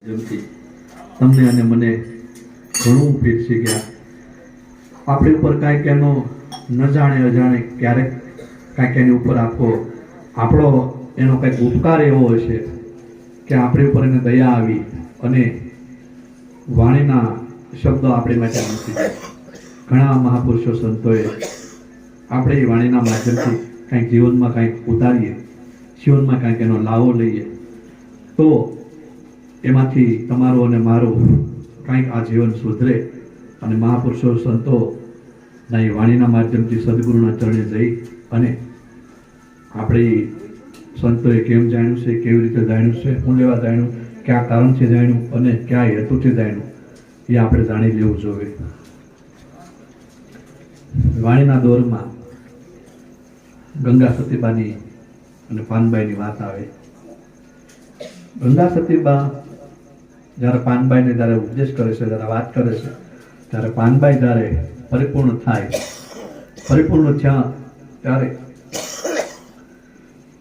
જેમથી તમને અને મને ઘણું પીરસી ગયા. આપણી ઉપર કાંઈક એનો ન જાણે અજાણે ક્યારેક કાંઈક એની ઉપર આપણો એનો કંઈક ઉપકાર એવો હશે કે આપણી ઉપર એને દયા આવી અને વાણીના શબ્દો આપણી માટે મૂકી જાય. ઘણા મહાપુરુષો સંતોએ આપણે એ વાણીના માધ્યમથી કાંઈક જીવનમાં કાંઈક ઉતારીએ, જીવનમાં કાંઈક એનો લાવો લઈએ તો એમાંથી તમારું અને મારું કાંઈક આ જીવન સુધરે અને મહાપુરુષો સંતોના એ વાણીના માધ્યમથી સદગુરુના ચરણે જઈ અને આપણે સંતોએ કેમ જાણ્યું છે, કેવી રીતે જાણ્યું છે, શું લેવા જાણ્યું, કયા કારણથી જાણ્યું અને કયા હેતુથી જાણ્યું એ આપણે જાણી લેવું જોઈએ. વાણીના દોરમાં ગંગા સતીબાની અને પાનબાઈની વાત આવે. ગંગા સતીબા જ્યારે પાનબાઈને જ્યારે ઉપદેશ કરે છે, જ્યારે વાત કરે છે, ત્યારે પાનબાઈ જ્યારે પરિપૂર્ણ થાય, પરિપૂર્ણ થયા ત્યારે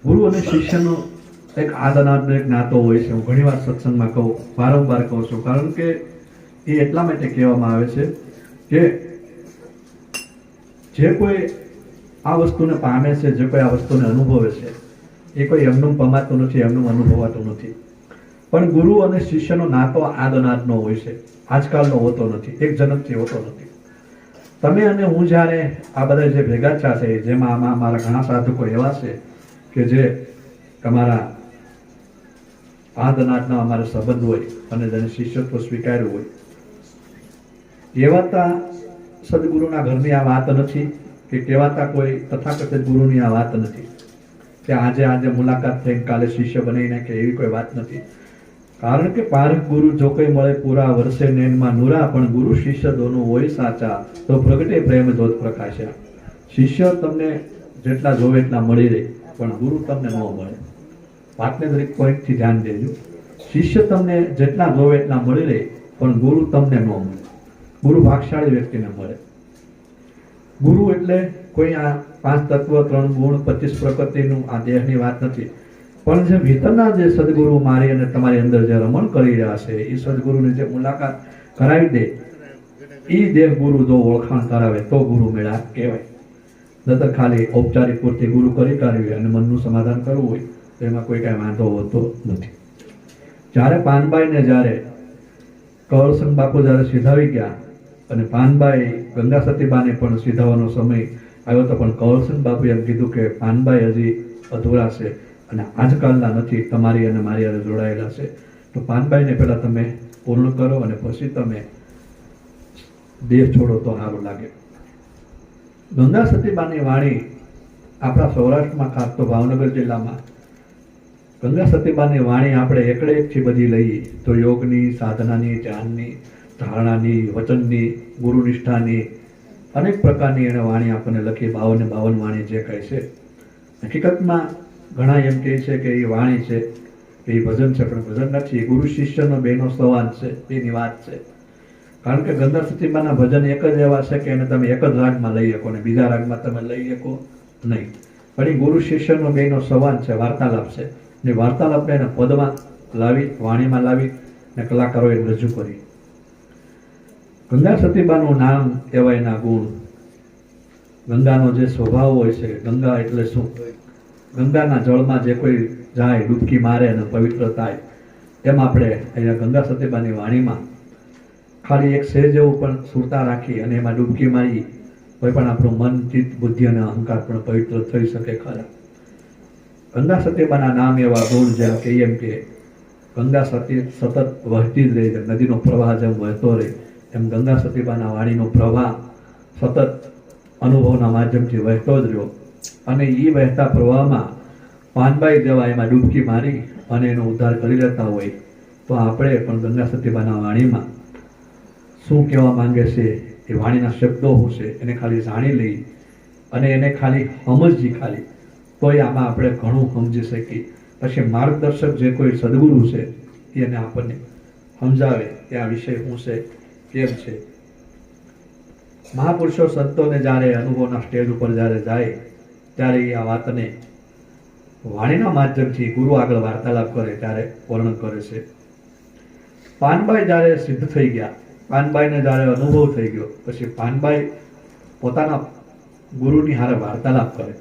ગુરુ અને શિષ્યનો એક આદનાદનો એક નાતો હોય છે. હું ઘણીવાર સત્સંગમાં કહું, વારંવાર કહું છું, કારણ કે એ એટલા માટે કહેવામાં આવે છે કે જે કોઈ આ વસ્તુને પામે છે, જે કોઈ આ વસ્તુને અનુભવે છે, એ કોઈ એમનું પમાતું નથી, એમનું અનુભવાતું નથી. પણ ગુરુ અને શિષ્યનો નાતો આદનાદનો હોય છે, આજકાલનો હોતો નથી, એક જન્મથી હોતો નથી. તમે અને હું જ્યારે આ બધા જે ભેગા થયા છે, જેમાં આમાં અમારા ઘણા સાધકો એવા છે કે જે તમારા આદનાદના અમારે સંબંધ હોય અને જેને શિષ્યત્વ સ્વીકાર્યું હોય, કહેવાતા સદગુરુના ઘરની આ વાત નથી કે કહેવાતા કોઈ તથાકથિત ગુરુની આ વાત નથી કે આજે મુલાકાત થઈ કાલે શિષ્ય બનાવી નાખે, એવી કોઈ વાત નથી. કારણ કે પારખ ગુરુ જો કોઈ મળે પૂરા વર્ષે નૈનમાં નુરા, પણ ગુરુ શિષ્ય દોનું હોય સાચા, તો પ્રગટે પ્રેમ જ્યોત પ્રકાશ્યા. શિષ્ય તમને જેટલા જોવે એટલા મળી રહે, પણ ગુરુ તમને ન મળે. વાતને દરેક પોઈન્ટથી ધ્યાન દેજો. શિષ્ય તમને જેટલા જોવે એટલા મળી રહે, પણ ગુરુ તમને ન મળે. ગુરુ ભાગશાળી વ્યક્તિને મળે. ગુરુ એટલે કોઈ આ 5 તત્વ, 3 ગુણ, 25 પ્રકૃતિનું આ દેહની વાત નથી, પણ જે ભીતરના જે સદગુરુ મારી અને તમારી અંદર જે રમણ કરી રહ્યા છે, એ સદગુરુની જે મુલાકાત કરાવી દે, એ દેહ ગુરુ જો ઓળખાણ કરાવે તો ગુરુ મેળા કહેવાય. નતર ખાલી ઔપચારિક પૂરતી ગુરુ કરી કાઢવી અને મનનું સમાધાન કરવું હોય તો એમાં કોઈ કાંઈ વાંધો હોતો નથી. જ્યારે પાનબાઈને જ્યારે કવરસંગ બાપુ જ્યારે સીધાવી ગયા અને પાનબાઈ ગંગા સતીબાને પણ સીધાવાનો સમય આવ્યો હતો, પણ કવરસંગ બાપુએ એમ કીધું કે પાનબાઈ હજી અધૂરા છે અને આજકાલના નથી, તમારી અને મારી હારે જોડાયેલા છે, તો પાનબાઈને પહેલાં તમે પૂર્ણ કરો અને પછી તમે દેહ છોડો તો સારું લાગે. ગંગા સતીબાની વાણી આપણા સૌરાષ્ટ્રમાં, ખાસ તો ભાવનગર જિલ્લામાં ગંગા સતીબાની વાણી આપણે એકડે એકથી બધી લઈએ તો યોગની, સાધનાની, ધ્યાનની, ધારણાની, વચનની, ગુરુનિષ્ઠાની અનેક પ્રકારની એને વાણી આપણને લખી. 52 વાણી જે કહે છે, હકીકતમાં ઘણા એમ કહે છે કે એ વાણી છે, કે એ ભજન છે, પણ ભજન નથી. ગુરુ શિષ્યનો બેનો સંવાદ છે, એની વાત છે. કારણ કે ગંગા સતીબાના ભજન એક જ એવા છે કે એને તમે એક જ રાગમાં લઈ શકો ને બીજા રાગમાં તમે લઈ શકો નહીં. પણ એ ગુરુ શિષ્યનો બેનો સંવાદ છે, વાર્તાલાપ છે. ને વાર્તાલાપને એને પદમાં લાવી, વાણીમાં લાવી ને કલાકારોએ રજૂ કરી. ગંગા સતીબાનું નામ એવા એના ગુણ. ગંગાનો જે સ્વભાવ હોય છે, ગંગા એટલે શું? ગંગાના જળમાં જે કોઈ જાય, ડૂબકી મારે અને પવિત્ર થાય, એમ આપણે અહીંયા ગંગા સતીબાની વાણીમાં ખાલી એક સેજ જેવું પણ સુરતા રાખી અને એમાં ડૂબકી મારી કોઈ પણ આપણું મન, ચિત્ત, બુદ્ધિ અને અહંકાર પણ પવિત્ર થઈ શકે ખરા. ગંગા સતીબાના નામ એવા ગુણ, જેમ કે એમ કે ગંગા સતી સતત વહેતી જ રહે, નદીનો પ્રવાહ જેમ વહેતો રહે, એમ ગંગા સતીબાના વાણીનો પ્રવાહ સતત અનુભવના માધ્યમથી વહેતો જ રહ્યો. અને એ વહેતા પ્રવાહમાં પાનબાઈ જેવા એમાં ડૂબકી મારી અને એનો ઉદ્ધાર કરી લેતા હોય, તો આપણે પણ ગંગા સતીબાના વાણીમાં શું કહેવા માંગે છે, એ વાણીના શબ્દો શું છે, એને ખાલી જાણી લઈ અને એને ખાલી સમજી ખાલી, તોય આમાં આપણે ઘણું સમજી શકીએ. પછી માર્ગદર્શક જે કોઈ સદગુરુ છે એને આપણને સમજાવે કે આ વિષય શું છે, કેમ છે. મહાપુરુષો સંતોને જ્યારે અનુભવના સ્ટેજ ઉપર જ્યારે જાય ત્યારે એ આ વાતને વાણીના માધ્યમથી ગુરુ આગળ વાર્તાલાપ કરે ત્યારે વર્ણન કરે છે. પાનબાઈ જ્યારે સિદ્ધ થઈ ગયા, પાનબાઈને જ્યારે અનુભવ થઈ ગયો, પછી પાનબાઈ પોતાના ગુરુની હારે વાર્તાલાપ કરે,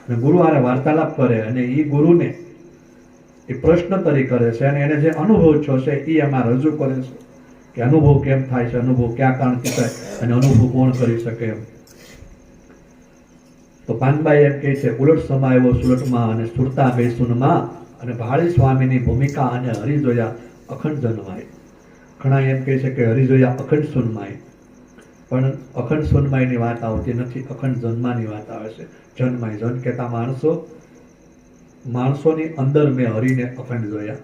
અને ગુરુ હારે વાર્તાલાપ કરે, અને એ ગુરુને એ પ્રશ્નોત્તરી કરે છે, અને એને જે અનુભવ થયો છે એ એમાં રજૂ કરે છે કે અનુભવ કેમ થાય છે, અનુભવ ક્યાં કારણથી થાય, અને અનુભવ કોણ કરી શકે એમ. તો પાનબાઈ એમ કહે છે, ઉલટ સમાયો સુરતમાં અને સુરતા બેસુનમાં, અને ભાળી સ્વામીની ભૂમિકા અને હરિ જોયા અખંડ જન્માય. ઘણા એમ કહે છે કે હરિ જોયા અખંડ સુનમાય, પણ અખંડ સુનમાયની વાત આવતી નથી, અખંડ જન્માની વાત આવે છે. જન્માય, જન કહેતા માણસોની અંદર મેં હરિને અખંડ જોયા.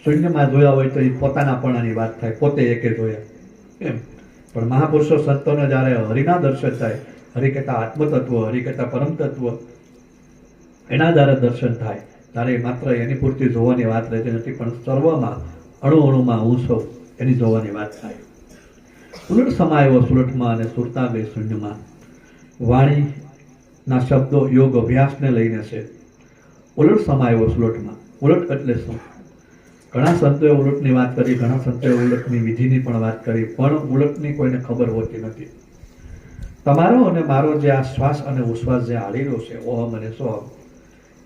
શૂન્યમાં જોયા હોય તો એ પોતાનાપણાની વાત થાય, પોતે એકે જોયા એમ. પણ મહાપુરુષો સંતોને જ્યારે હરિના દર્શન થાય, હરિ કહેતા આત્મતત્વ, હરિ કહેતા પરમ તત્વ, એના જ્યારે દર્શન થાય ત્યારે માત્ર એની પૂરતી જોવાની વાત રહેતી નથી, પણ સર્વમાં અણુ અણુમાં હું સૌ એની જોવાની વાત થાય. ઉલટ સમાયો સુરતમાં અને સુરતા બે શૂન્યમાં. વાણીના શબ્દો યોગ અભ્યાસને લઈને છે. ઉલટ સમાયો સુરતમાં. ઉલટ એટલે શું? ઘણા સંતોએ ઉલટની વાત કરી, ઘણા સંતોએ ઉલટની વિધિની પણ વાત કરી, પણ ઉલટની કોઈને ખબર હોતી નથી. તમારો અને મારો જે આ શ્વાસ અને ઉશ્વાસ જે હાલી રહ્યો છે, ઓહમ અને સોહમ,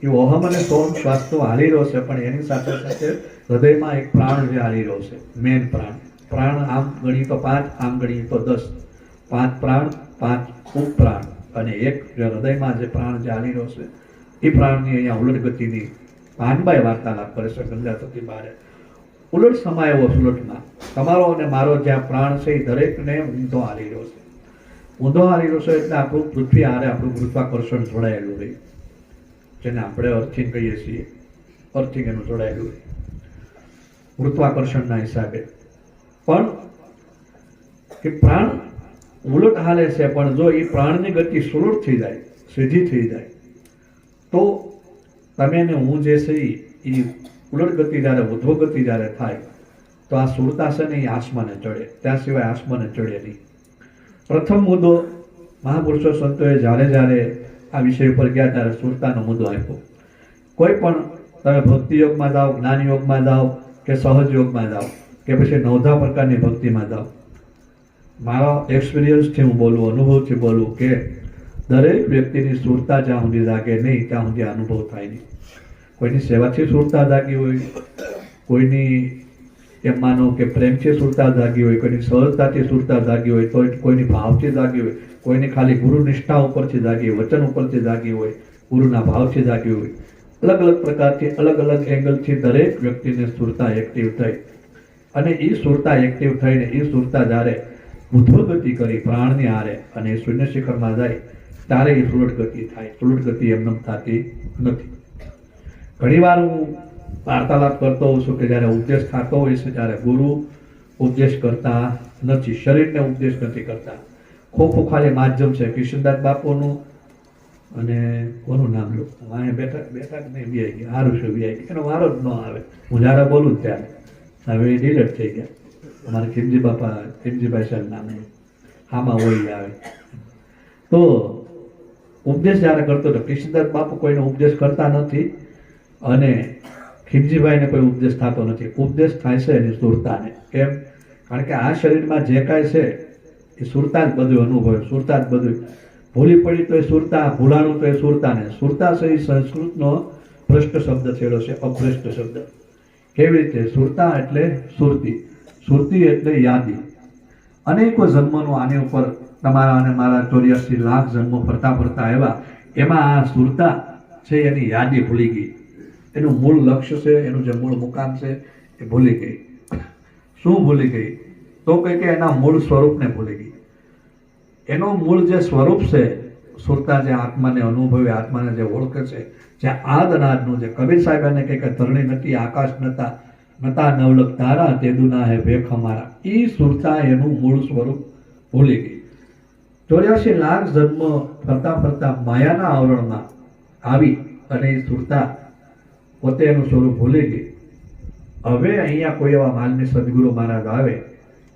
એ ઓહમ અને સોહમ શ્વાસ તો હાલી રહ્યો છે, પણ એની સાથે સાથે હૃદયમાં એક પ્રાણ જે હાલી રહ્યો છે, મેન પ્રાણ. પ્રાણ આમ ગણીએ તો 5, આમ ગણીએ તો 10. 5 પ્રાણ, 5 ઉપપ્રાણ, અને એક જે હૃદયમાં જે પ્રાણ જે હાલી રહ્યો છે, એ પ્રાણની અહીંયા ઉલટ ગતિની પાનબાઈ વાર્તાલાપ કરે છે ગંગા થતી બારે. ઉલટ સમાયો સુલટમાં. તમારો અને મારો જ્યાં પ્રાણ છે એ દરેકને ઊંધો હાલી રહ્યો છે. ઊંધો હાલી રહ્યો છે એટલે આપણું પૃથ્વી હારે આપણું ગુરુત્વાકર્ષણ જોડાયેલું રહે, જેને આપણે અર્થિંગ કહીએ છીએ. અર્થિંગ એનું જોડાયેલું રહે ગુરુત્વાકર્ષણના હિસાબે. પણ એ પ્રાણ ઉલટ હાલે છે, પણ જો એ પ્રાણની ગતિ સુલટ થઈ જાય, સીધી થઈ જાય, તો તમે ને હું જે છે એ ઉલટ ગતિ જ્યારે ઉધ્વ ગતિ જ્યારે થાય, તો આ સુરતા છે ને એ આસમાને ચડે, ત્યાં સિવાય આસમાને ચડે નહીં. પ્રથમ મુદ્દો મહાપુરુષો સંતોએ જ્યારે જ્યારે આ વિષય ઉપર ગયા ત્યારે સુરતાનો મુદ્દો આપ્યો. કોઈ પણ તમે ભક્તિ યોગમાં જાઓ, જ્ઞાન યોગમાં જાઓ, કે સહજ યોગમાં જાઓ, કે પછી 9 પ્રકારની ભક્તિમાં જાઓ, મારા એક્સપિરિયન્સથી હું બોલું, અનુભવથી બોલું કે દરેક વ્યક્તિની સુરતા જ્યાં સુધી જાગે નહીં ત્યાં સુધી અનુભવ થાય નહીં. કોઈની સેવાથી સુરતા જાગી હોય, કોઈની એમ માનો કે પ્રેમથી સુરતા જાગી હોય, કોઈની સહજતાથી સુરતા જાગી હોય, તો કોઈની ભાવથી જાગી હોય, કોઈની ખાલી ગુરુ નિષ્ઠા ઉપરથી જાગી હોય, વચન ઉપરથી જાગી હોય, ગુરુના ભાવથી જાગી હોય. અલગ અલગ પ્રકારથી અલગ અલગ એંગલથી દરેક વ્યક્તિને સુરતા એક્ટિવ થઈ, અને એ સુરતા એક્ટિવ થઈને એ સુરતા જ્યારે ઉધ્વ ગતિ કરી પ્રાણની હારે અને એ શૂન્ય શિખરમાં જાય ત્યારે એ સુલટ ગતિ થાય. સુલટ ગતિ એમને થતી નથી. ઘણીવાર હું વાર્તાલાપ કરતો હોઉં છું કે જ્યારે ઉપદેશ થતો હોય છે ત્યારે ગુરુ ઉપદેશ કરતા નથી, શરીરને ઉપદેશ નથી કરતા. ખોખું ખાલી માધ્યમ છે. કિશનદાસ બાપુનું અને કોનું નામ લો, અહીંયા બેઠા નહીં, બી ગયા, સારું છે, બી ગયા, એનો વારો જ ન આવે. હું જ્યારે બોલું ત્યારે હવે એ ડિલેટ થઈ ગયા. અમારે ખીમજી બાપા, ખીમજીભાઈ સાહેબ નામ આમાં હોય આવે. તો ઉપદેશ જ્યારે કરતો હતો, કિશનદાસ બાપુ કોઈને ઉપદેશ કરતા નથી, અને ખીમજીભાઈને કોઈ ઉપદેશ થતો નથી. ઉપદેશ થાય છે એની સુરતાને. કેમ? કારણ કે આ શરીરમાં જે કાંઈ છે એ સુરતા જ બધું અનુભવે, સુરતા જ બધું. ભૂલી પડી તો એ સુરતા, ભૂલાણું તો એ સુરતાને. સુરતા છે એ સંસ્કૃતનો ભ્રષ્ટ શબ્દ થયેલો છે, અભ્રષ્ટ શબ્દ. કેવી રીતે? સુરતા એટલે સુરતી, સુરતી એટલે યાદી. અનેકો જન્મનું આની ઉપર તમારા અને મારા 84 લાખ જન્મો ફરતા ફરતા આવ્યા, એમાં આ સુરતા છે એની યાદી ભૂલી ગઈ. એનું મૂળ લક્ષ્ય છે, એનું જે મૂળ મુકામ છે એ ભૂલી ગઈ. શું ભૂલી ગઈ? તો કંઈ કે એના મૂળ સ્વરૂપને ભૂલી ગઈ. એનો મૂળ જે સ્વરૂપ છે, સુરતા જે આત્માને અનુભવે, આત્માને જે ઓળખે છે, જે આદ અનાદનું, જે કબીર સાહેબ એને કંઈ ધરણી નથી, આકાશ નતા, નતા નવલક તારા, તેદુના હે ભેખ અમારા. એ સુરતા એનું મૂળ સ્વરૂપ ભૂલી ગઈ. 84 લાખ જન્મ ફરતા ફરતા માયાના આવરણમાં આવી અને એ સુરતા પોતે એનું સ્વરૂપ ભૂલી ગઈ. હવે અહીંયા કોઈ એવા માલની સદગુરુ મહારાજ આવે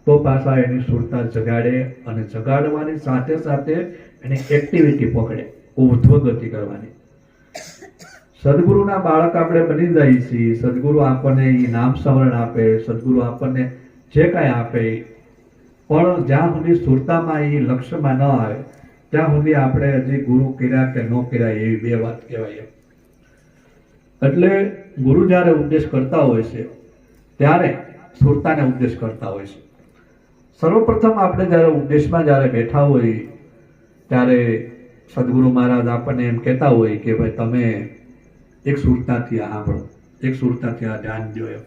તો પાછા એની સુરતા જગાડે, અને જગાડવાની સાથે સાથે એની એક્ટિવિટી પકડે, ઉધ્વ ગતિ કરવાની. સદગુરુના બાળક આપણે બની જઈએ છીએ. સદગુરુ આપણને એ નામ સ્મરણ આપે, સદગુરુ આપણને જે કાંઈ આપે, પણ જ્યાં સુધી સુરતામાં એ લક્ષ્યમાં ન આવે ત્યાં સુધી આપણે હજી ગુરુ કર્યા કે ન કર્યા એવી બે વાત કહેવાય. એટલે ગુરુ જ્યારે ઉપદેશ કરતા હોય છે ત્યારે સુરતાને ઉપદેશ કરતા હોય છે. સર્વપ્રથમ આપણે જ્યારે ઉપદેશમાં જ્યારે બેઠા હોય ત્યારે સદગુરુ મહારાજ આપણને એમ કહેતા હોય કે ભાઈ તમે એક સુરતાથી સાંભળો, એક સુરતાથી આ ધ્યાન દો. એમ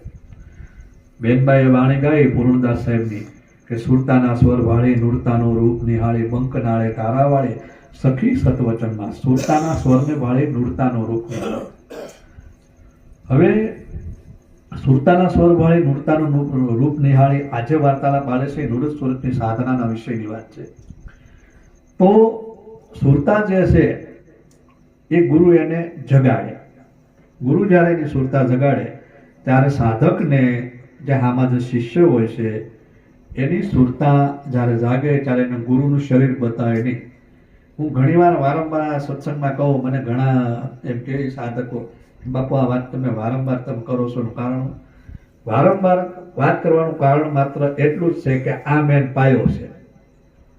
બેનબાઈએ વાણી ગાઈ પૂર્ણદાસ સાહેબની કે સુરતાના સ્વર વાળી, નૂરતાનું રૂપ નિહાળી, બંક નાળે તારાવાળી, સખી સતવચનમાં. સુરતાના સ્વરને વાળી, નૂરતાનું રૂપ નિહાળી. હવે સુરતાના સ્વર વાળી, નૂરતાનું રૂપ નિહાળી આજે વાર્તાલાપ આલે છે નૂરત સુરતની સાધનાના વિષયની વાત છે. તો સુરતા જે છે એ ગુરુ એને જગાડે. ગુરુ જ્યારે એની સુરતા જગાડે ત્યારે સાધકને જે આમાં જે શિષ્ય હોય છે એની સુરતા જ્યારે જાગે ત્યારે એને ગુરુનું શરીર બતાવે નહીં. હું ઘણીવાર વારંવાર સત્સંગમાં કહું, મને ઘણા એમ કે સાધકો, બાપુ આ વાત તમે વારંવાર તમે કરો છો. કારણ વારંવાર વાત કરવાનું કારણ માત્ર એટલું જ છે કે આ મેન પાયો છે,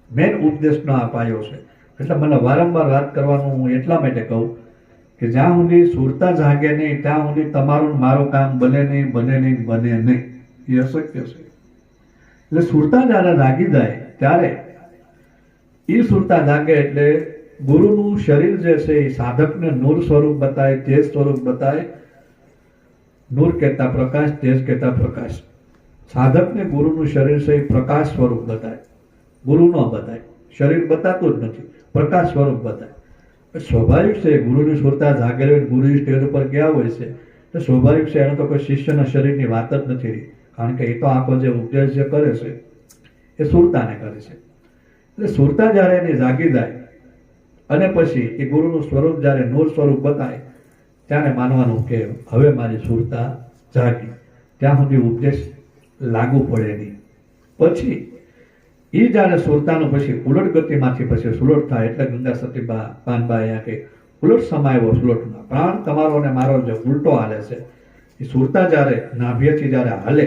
મેન ઉપદેશનો આ પાયો છે. એટલે મને વારંવાર વાત કરવાનું હું એટલા માટે કહું કે જ્યાં સુધી સુરતા જાગે નહીં ત્યાં સુધી તમારું મારું કામ બને નહીં. એ અશક્ય છે. એટલે સુરતા જ્યારે જાગી જાય ત્યારે એ સુરતા જાગે એટલે ગુરુનું શરીર જે છે એ સાધકને નૂર સ્વરૂપ બતાય, તેજ સ્વરૂપ બતાય. નૂર કહેતા પ્રકાશ, તેજ કહેતા પ્રકાશ. સાધકને ગુરુનું શરીર છે એ પ્રકાશ સ્વરૂપ બતાય, ગુરુ ન બતાય. શરીર બતાતું જ નથી, પ્રકાશ સ્વરૂપ બતાય. સ્વાભાવિક છે ગુરુની સુરતા જાગેલી હોય, ગુરુ સ્ટેજ ઉપર ગયા હોય છે તો સ્વાભાવિક છે એનો તો કોઈ શિષ્યના શરીરની વાત જ નથી રહી. કારણ કે એ તો આખો જે ઉપદેશ જે કરે છે એ સુરતાને કરે છે. એટલે સુરતા જ્યારે એની જાગી જાય અને પછી એ ગુરુનું સ્વરૂપ જ્યારે નૂર સ્વરૂપ બતાય ત્યારે માનવાનું કે હવે મારી સુરતા જાગી. ત્યાં સુધી ઉપદેશ લાગુ પડે નહીં. પછી એ જ્યારે સુરતાનું પછી ઉલટ ગતિમાંથી પછી સુલટ થાય એટલે ગંગા સતીબા પાનબા અહીંયા કે ઉલટ સમાયો સુલટમાં. પ્રાણ તમારો ને મારો જે ઉલટો હાલે છે એ સુરતા જ્યારે નાભ્યથી જ્યારે હાલે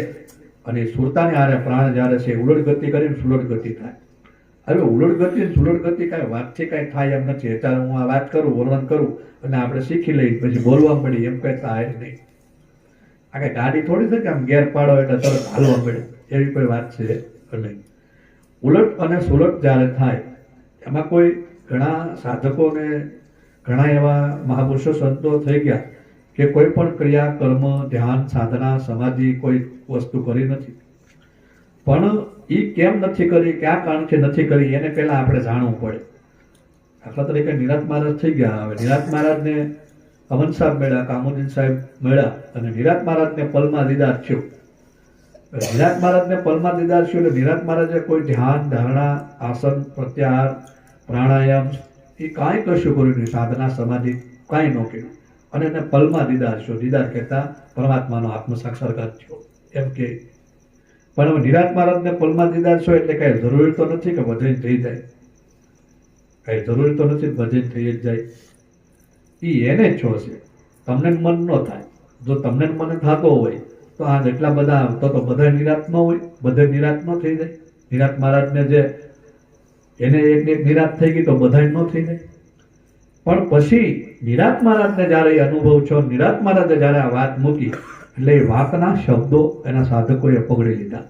અને સુરતાને હારે પ્રાણ જ્યારે છે ઉલટ ગતિ કરીને સુલટ ગતિ થાય. હવે ઉલટ ગતિ સુલટ ગતિ કાંઈ વાતથી કાંઈ થાય એમ નથી. અત્યારે હું આ વાત કરું, વર્ણન કરું અને આપણે શીખી લઈએ પછી બોલવા મળી એમ કંઈ થાય જ નહીં. આ કંઈ ગાડી થોડી છે કે આમ ગેર પાડો એટલે તરત હાલવા મળે એવી કોઈ વાત છે નહીં. ઉલટ અને સુલટ જ્યારે થાય એમાં કોઈ ઘણા સાધકોને ઘણા એવા મહાપુરુષો સંતો થઈ ગયા કે કોઈ પણ ક્રિયા, કર્મ, ધ્યાન, સાધના, સમાધિ કોઈ વસ્તુ કરી નથી. પણ એ કેમ નથી કરી, કયા કારણથી નથી કરી એને પહેલા આપણે જાણવું પડે. દાખલા તરીકે નિરાંત મહારાજ થઈ ગયા. હવે નિરાંત મહારાજને અમન સાહેબ મળ્યા, કામુદ્દીન સાહેબ મળ્યા અને નિરાંત મહારાજને પલમાં દીદાર થયો. નિરાંત મહારાજને પલમાં દીદાર થયો એટલે નિરાંત મહારાજે કોઈ ધ્યાન, ધારણા, આસન, પ્રત્યાહાર, પ્રાણાયામ એ કાંઈ કશું કર્યું નહીં. સાધના, સમાધિ કાંઈ ન કર્યું અને એને પલમાં દીદાર થયો. દીદાર કહેતા પરમાત્માનો આત્મ સાક્ષાત્કાર થયો એમ કે. પણ હવે નિરાંત મહારાજને પલમાં દીદાર છો એટલે કાંઈ જરૂરી તો નથી કે બધે થઈ જાય. કાંઈ જરૂરી તો નથી બધે થઈ જ જાય. એ એને જ છો છે. તમને મન ન થાય. જો તમને મન થતો હોય તો આ જેટલા બધા તો બધા નિરાંત ન હોય, બધે નિરાંત ન થઈ જાય. નિરાંત મહારાજને જે એને એક નિરાંત થઈ ગઈ તો બધા ન થઈ જાય. પણ પછી નિરાંત મહારાજને જ્યારે એ અનુભવ છો, નિરાંત મહારાજે જ્યારે આ વાત મૂકી એટલે એ વાતના શબ્દો એના સાધકોએ પકડી લીધા.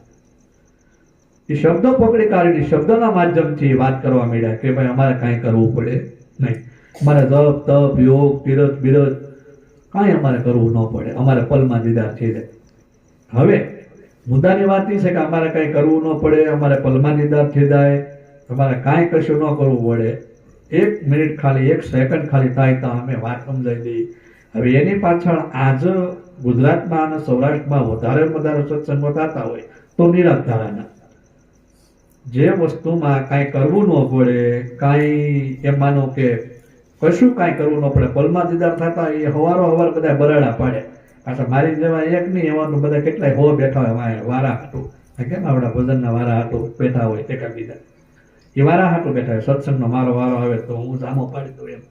એ શબ્દો પકડી કાઢીને શબ્દોના માધ્યમથી વાત કરવા માંડ્યા કે ભાઈ અમારે કાંઈ કરવું પડે નહીં. અમારે જપ, તપ, યોગ, તીરથ, બિરથ કાંઈ અમારે કરવું ન પડે. અમારે પલમાં દીદાર થઈ જાય. હવે મુદ્દાની વાત એ છે કે અમારે કાંઈ કરવું ન પડે, અમારે પલમાં દીદાર થઈ જાય, અમારે કાંઈ કશું ન કરવું પડે. 1 મિનિટ ખાલી, 1 સેકન્ડ ખાલી થાય તો અમે વાત સમજાવી દઈએ. હવે એની પાછળ આજ ગુજરાતમાં અને સૌરાષ્ટ્રમાં વધારે સત્સંગો થતા હોય તો નિરાંત ધારાના જે વસ્તુમાં કાંઈ કરવું ન પડે, કાંઈ એમ માનો કે કશું કાંઈ કરવું ન પડે, પલમાં દીદાર થતા એ હવાર બધા બરાડા પાડે. પાછા મારી જેવા એક નહીં એવાનું બધા કેટલાય હો બેઠા હોય વારા હાટું. કેમ આપણા ભજનના વારા હાટું બેઠા હોય એકા બીજા. એ વારા હાટું બેઠા હોય. સત્સંગનો મારો વારો આવે તો હું સામો પાડી દઉં એમ.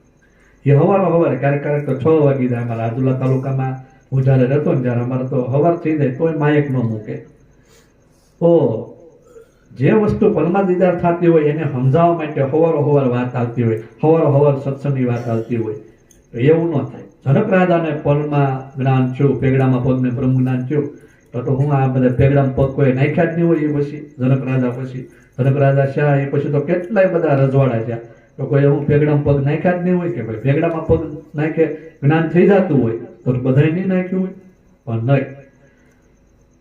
એ સવારે ક્યારેક તો 6 વાગી જાય. અમારા રાજુલા તાલુકામાં હું જ્યારે રહેતો ને ત્યારે અમારે તો સવાર થઈ જાય તોય માયક ન મૂકે. તો જે વસ્તુ પરમાદિદાર થતી હોય એને સમજાવવા માટે સવાર વાત આવતી હોય, સવાર સત્સંગની વાત આવતી હોય, તો એવું ન થાય. જનક રાજાને પલમાં જ્ઞાન થયું, પેગડામાં પગને બ્રહ્મ જ્ઞાન થયું, તો હું આ બધા પેગડામાં પગ કોઈ નાખ્યા જ નહીં હોય. એ પછી જનક રાજા શા એ પછી તો કેટલાય બધા રજવાડા છે, તો કોઈ હું પેગડામાં પગ નાખ્યા જ નહીં હોય કે ભાઈ પેગડામાં પગ નાખે જ્ઞાન થઈ જતું હોય તો બધાય નહીં નાખ્યું હોય. પણ નહીં,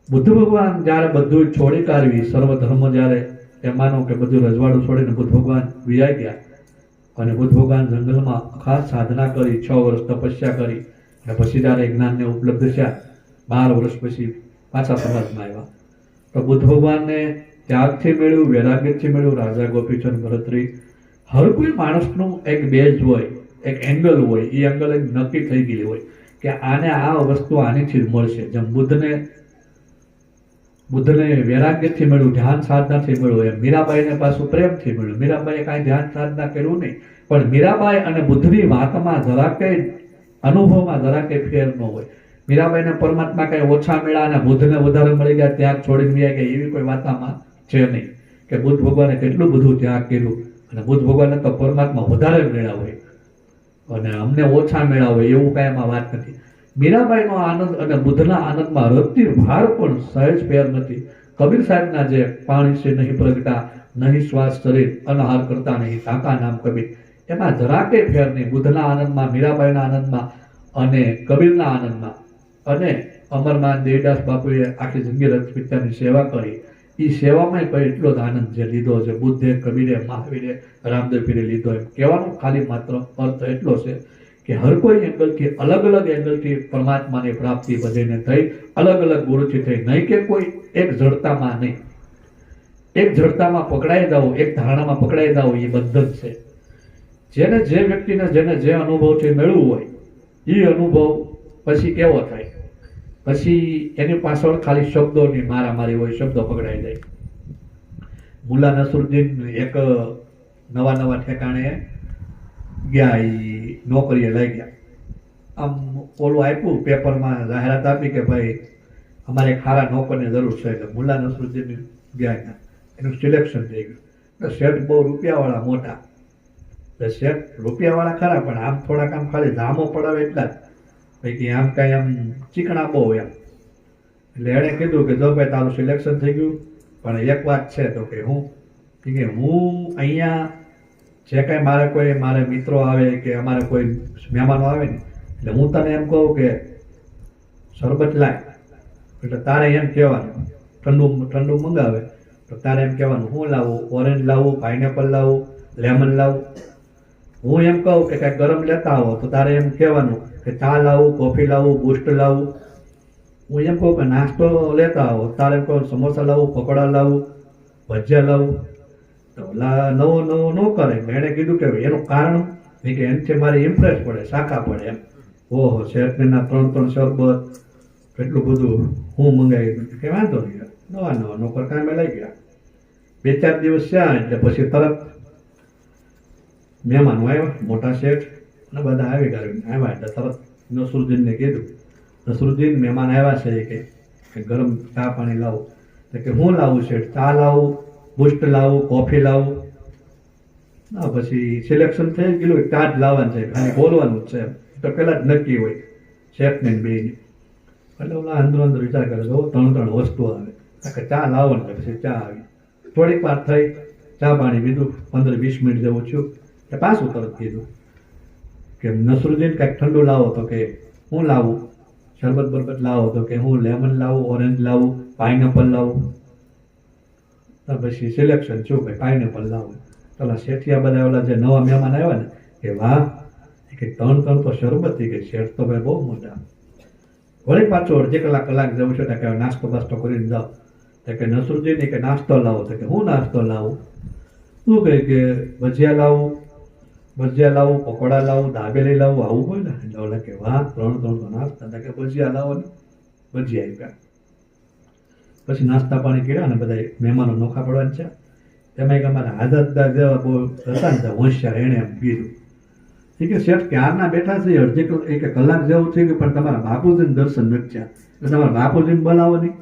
બુદ્ધ ભગવાન જ્યારે બધું છોડી કાઢવી, સર્વ ધર્મ જ્યારે એ માનો કે બધું રજવાડું છોડીને બુદ્ધ ભગવાન વિયાઈ ગયા અને બુદ્ધ ભગવાન જંગલમાં ખાસ સાધના કરી, 6 વર્ષ તપસ્યા કરી અને પછી જ્યારે જ્ઞાનને ઉપલબ્ધ થયા, 12 વર્ષ પછી પાછા સમાજમાં આવ્યા. તો બુદ્ધ ભગવાનને ત્યાગથી મળ્યું, વૈરાગ્યથી મળ્યું. રાજા ગોપીચંદ ભરતરી, હર કોઈ માણસનું એક બેઝ હોય, એક એંગલ હોય, એ એંગલ એક નક્કી થઈ ગયેલી હોય કે આને આ વસ્તુ આનીથી જ મળશે. જેમ બુદ્ધને વૈરાગ્યથી મળ્યું, ધ્યાન સાધનાથી મળ્યું, એમ મીરાબાઈને પાછું પ્રેમથી મળ્યું. મીરાબાઈએ કાંઈ ધ્યાન સાધના કર્યું નહીં, પણ મીરાબાઈ અને બુદ્ધની વાતમાં જરાકે અનુભવમાં જરાકે ફેર ન હોય. મીરાબાઈને પરમાત્મા કઈ ઓછા મળ્યા અને બુદ્ધને વધારે મળી ગયા, ત્યાગ છોડીને ગયા કે એવી કોઈ વાતામાં છે નહીં. કે બુદ્ધ ભગવાને કેટલું બધું ત્યાગ કર્યું અને બુદ્ધ ભગવાનને તો પરમાત્મા વધારે મળ્યા હોય અને અમને ઓછા મળ્યા હોય, એવું કાંઈ એમાં વાત નથી. મીરાબાઈનો આનંદ અને બુદ્ધના આનંદમાં રત્તી ભાર પણ સહેજ ફેર નથી. કબીર સાહેબના જે પાણી છે નહીં પ્રગટા, નહીં શ્વાસ શરીર, અનહાર કરતા નહીં કાકા નામ કબીર, એમાં જરાકે ફેર નહીં. બુદ્ધના આનંદમાં, મીરાબાઈના આનંદમાં અને કબીરના આનંદમાં. અને અમરમાન દેવદાસ બાપુએ આખી જિંદગી રજપિતાની સેવા કરી, એ સેવામાં પણ એટલો જ આનંદ જે લીધો છે બુદ્ધે, કબીરે, મહાવીરે, રામદેવ પીરે લીધો. એમ કહેવાનો ખાલી માત્ર અર્થ એટલો છે કે હર કોઈ એંગલથી, અલગ અલગ એંગલથી પરમાત્માની પ્રાપ્તિ બધાને થઈ, અલગ અલગ ગુરુથી થઈ. નહીં કે કોઈ એક જડતામાં નહીં, એક જડતામાં પકડાઈ જાવ, એક ધારણામાં પકડાઈ જાવ, એ બંધન છે. જેને જે વ્યક્તિને જેને જે અનુભવથી મેળવવું હોય એ અનુભવ પછી કેવો થાય, પછી એની પાછળ ખાલી શબ્દોની મારામારી હોય, શબ્દો પકડાઈ જાય. મુલ્લા નસરુદ્દીન એક નવા ઠેકાણે ગયા, એ નોકરીએ લઈ ગયા. આમ ઓલું આપ્યું પેપરમાં જાહેરાત આપી કે ભાઈ અમારે ખારા નોકરની જરૂર છે. એટલે મુલ્લા નસરુદ્દીન ગયા, એનું સિલેક્શન થઈ ગયું. શેઠ બહુ રૂપિયાવાળા મોટા, શેઠ રૂપિયાવાળા ખરા પણ આમ થોડાક આમ ખાલી ધામો પડાવે એટલા જ, ભાઈ આમ કાંઈ આમ ચીકણા બહુ એમ. એટલે એણે કીધું કે જો ભાઈ તારું સિલેક્શન થઈ ગયું, પણ એક વાત છે તો કે હું અહીંયા જે કાંઈ મારે મિત્રો આવે કે અમારે કોઈ મહેમાનો આવે ને, એટલે હું તને એમ કહું કે શરબત લાય, એટલે તારે એમ કહેવાનું, ઠંડુ મંગાવે તો તારે એમ કહેવાનું હું લાવું, ઓરેન્જ લાવું, પાઇનેપલ લાવું, લેમન લાવું. હું એમ કહું કે કાંઈ ગરમ લેતા આવો તો તારે એમ કહેવાનું કે ચા લાવું, કોફી લાવું, બૂસ્ટ લાવું. હું એમ કહું કે નાસ્તો લેતા આવો તારે એમ કહું સમોસા લાવું, પકોડા લાવું, ભજીયા લાવું. તો નવું ન કરે. એણે કીધું કે એનું કારણ કે એનાથી મારે ઇમ્પ્રેસ પડે, શાખા પડે એમ. ઓહો શેઠના 3 શરબત, કેટલું બધું હું મંગાવી. કે વાંધો નહીં, નવા નોકર કામે લઈ ગયા. 2-4 દિવસ થયા એટલે પછી તરત મહેમાનો આવ્યા, મોટા શેઠ અને બધા આવી ગયા. આવ્યા એટલે તરત નસરુદ્દીનને કીધું, નસરુદ્દીન મહેમાન આવ્યા છે કે ગરમ ચા પાણી લાવું. કે હું લાવું શેઠ? ચા લાવું, બુસ્ટ લાવું, કોફી લાવું. ના પછી સિલેક્શન થઈ ગયેલું, ચા જ લાવવાનું છે, ખાલી બોલવાનું જ છે. તો પેલા જ નક્કી હોય શેઠને બેની. એટલે ઓલા અંદર વિચાર કરે જો 3 વસ્તુ આવે, કે ચા લાવવાનું, પછી ચા આવી. થોડીક વાર થઈ, ચા પાણી પીધું, 15-20 મિનિટ જેવું થયું કે પાછું તરત કીધું કે નસરુદ્દીન કાંઈક ઠંડુ લાવો, તો કે હું લાવું. શરબત બરબત લાવો, તો કે હું લેમન લાવું, ઓરેન્જ લાવું, પાઇનેપલ લાવું. પછી સિલેક્શન થયું કે પાઇનેપલ લાવું. પેલા શેઠિયા બધા ઓલા જે નવા મહેમાન આવ્યા ને કે વાહ, કે 3 તો શરબત થઈ ગઈ. શેઠ તો ભાઈ બહુ મોટા. વળી પાછું અડધી કલાક જવું છે કે નાસ્તો બાસ્તો કરીને જાઓ. તો કે નસરુદ્દીન કે નાસ્તો લાવો. તો કે હું નાસ્તો લાવું? શું કહે કે ભજીયા લાવું, પકોડા લાવું, દાબેલી લાવું, આવું હોય ને. એટલે ઓલા કે વાહ, 3 તો નાસ્તા. કે ભજીયા લાવો ને, ભજીયા આપ્યા. પછી નાસ્તા પાણી કર્યા ને બધા મહેમાનો નોખા પડવાના છે. તેમાં એક અમારા આદતદાર જેવા બહુ હતા ને હોશિયાર, એણે એમ કીધું કે શેઠ ક્યારના બેઠા છે, અડધી કલાક જેવું થઈ ગયું પણ તમારા બાપુજીને દર્શન નથી થયા, એટલે તમારા બાપુજીને બોલાવો નહીં.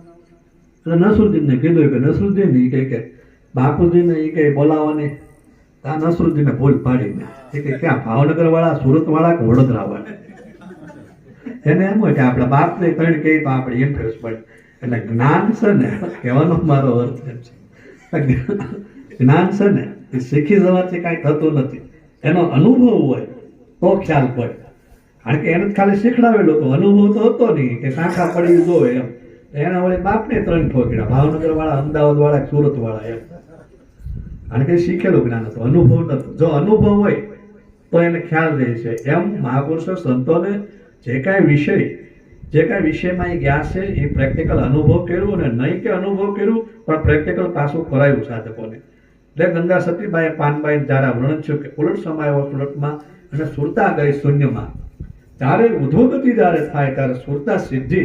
એટલે નસરુદ્દીનને કીધું કે નસરુદ્દીન કે બાપુજીને કે બોલાવો નહીં. આ નસરુદ્દીને ભૂલ પાડી ને કે ક્યાં ભાવનગર વાળા, સુરત વાળા કે વડોદરા વાળા. એને એમ હોય કે આપણા બાપને ત્રણ કહે તો આપણે ઇન્ટરેસ્ટ પડે. એટલે જ્ઞાન છે ને, કહેવાનો મારો અર્થ એમ છે, જ્ઞાન છે ને એ શીખી જવાથી કાંઈ થતું નથી. એનો અનુભવ હોય તો ખ્યાલ પડે. કારણ કે એને જ ખાલી શીખડાવેલો હતો, અનુભવ તો હતો નહીં કે શાખા પડી જો એમ. એના વડે બાપને ત્રણ ઠોકડા, ભાવનગર વાળા, અમદાવાદ વાળા, સુરત વાળા એમ. કારણ કે શીખેલું જ્ઞાન હતું, અનુભવ નતો. જો અનુભવ હોય તો એને ખ્યાલ રહે છે. એમ મહાપુરુષો સંતોને જે કાંઈ વિષયમાં એ ગયા છે એ પ્રેક્ટિકલ અનુભવ કર્યું, અને નહીં કે અનુભવ કર્યું પણ પ્રેક્ટિકલ પાછું કરાયું સાધકોને. એટલે ગંગા સતીબાઈ પાનબાઈ જારા વર્ણન છે કે ઉલટ સમાયો સુરતમાં અને સુરતા ગઈ શૂન્યમાં. ત્યારે ઉધોગતિ જ્યારે થાય ત્યારે સુરતા સિદ્ધિ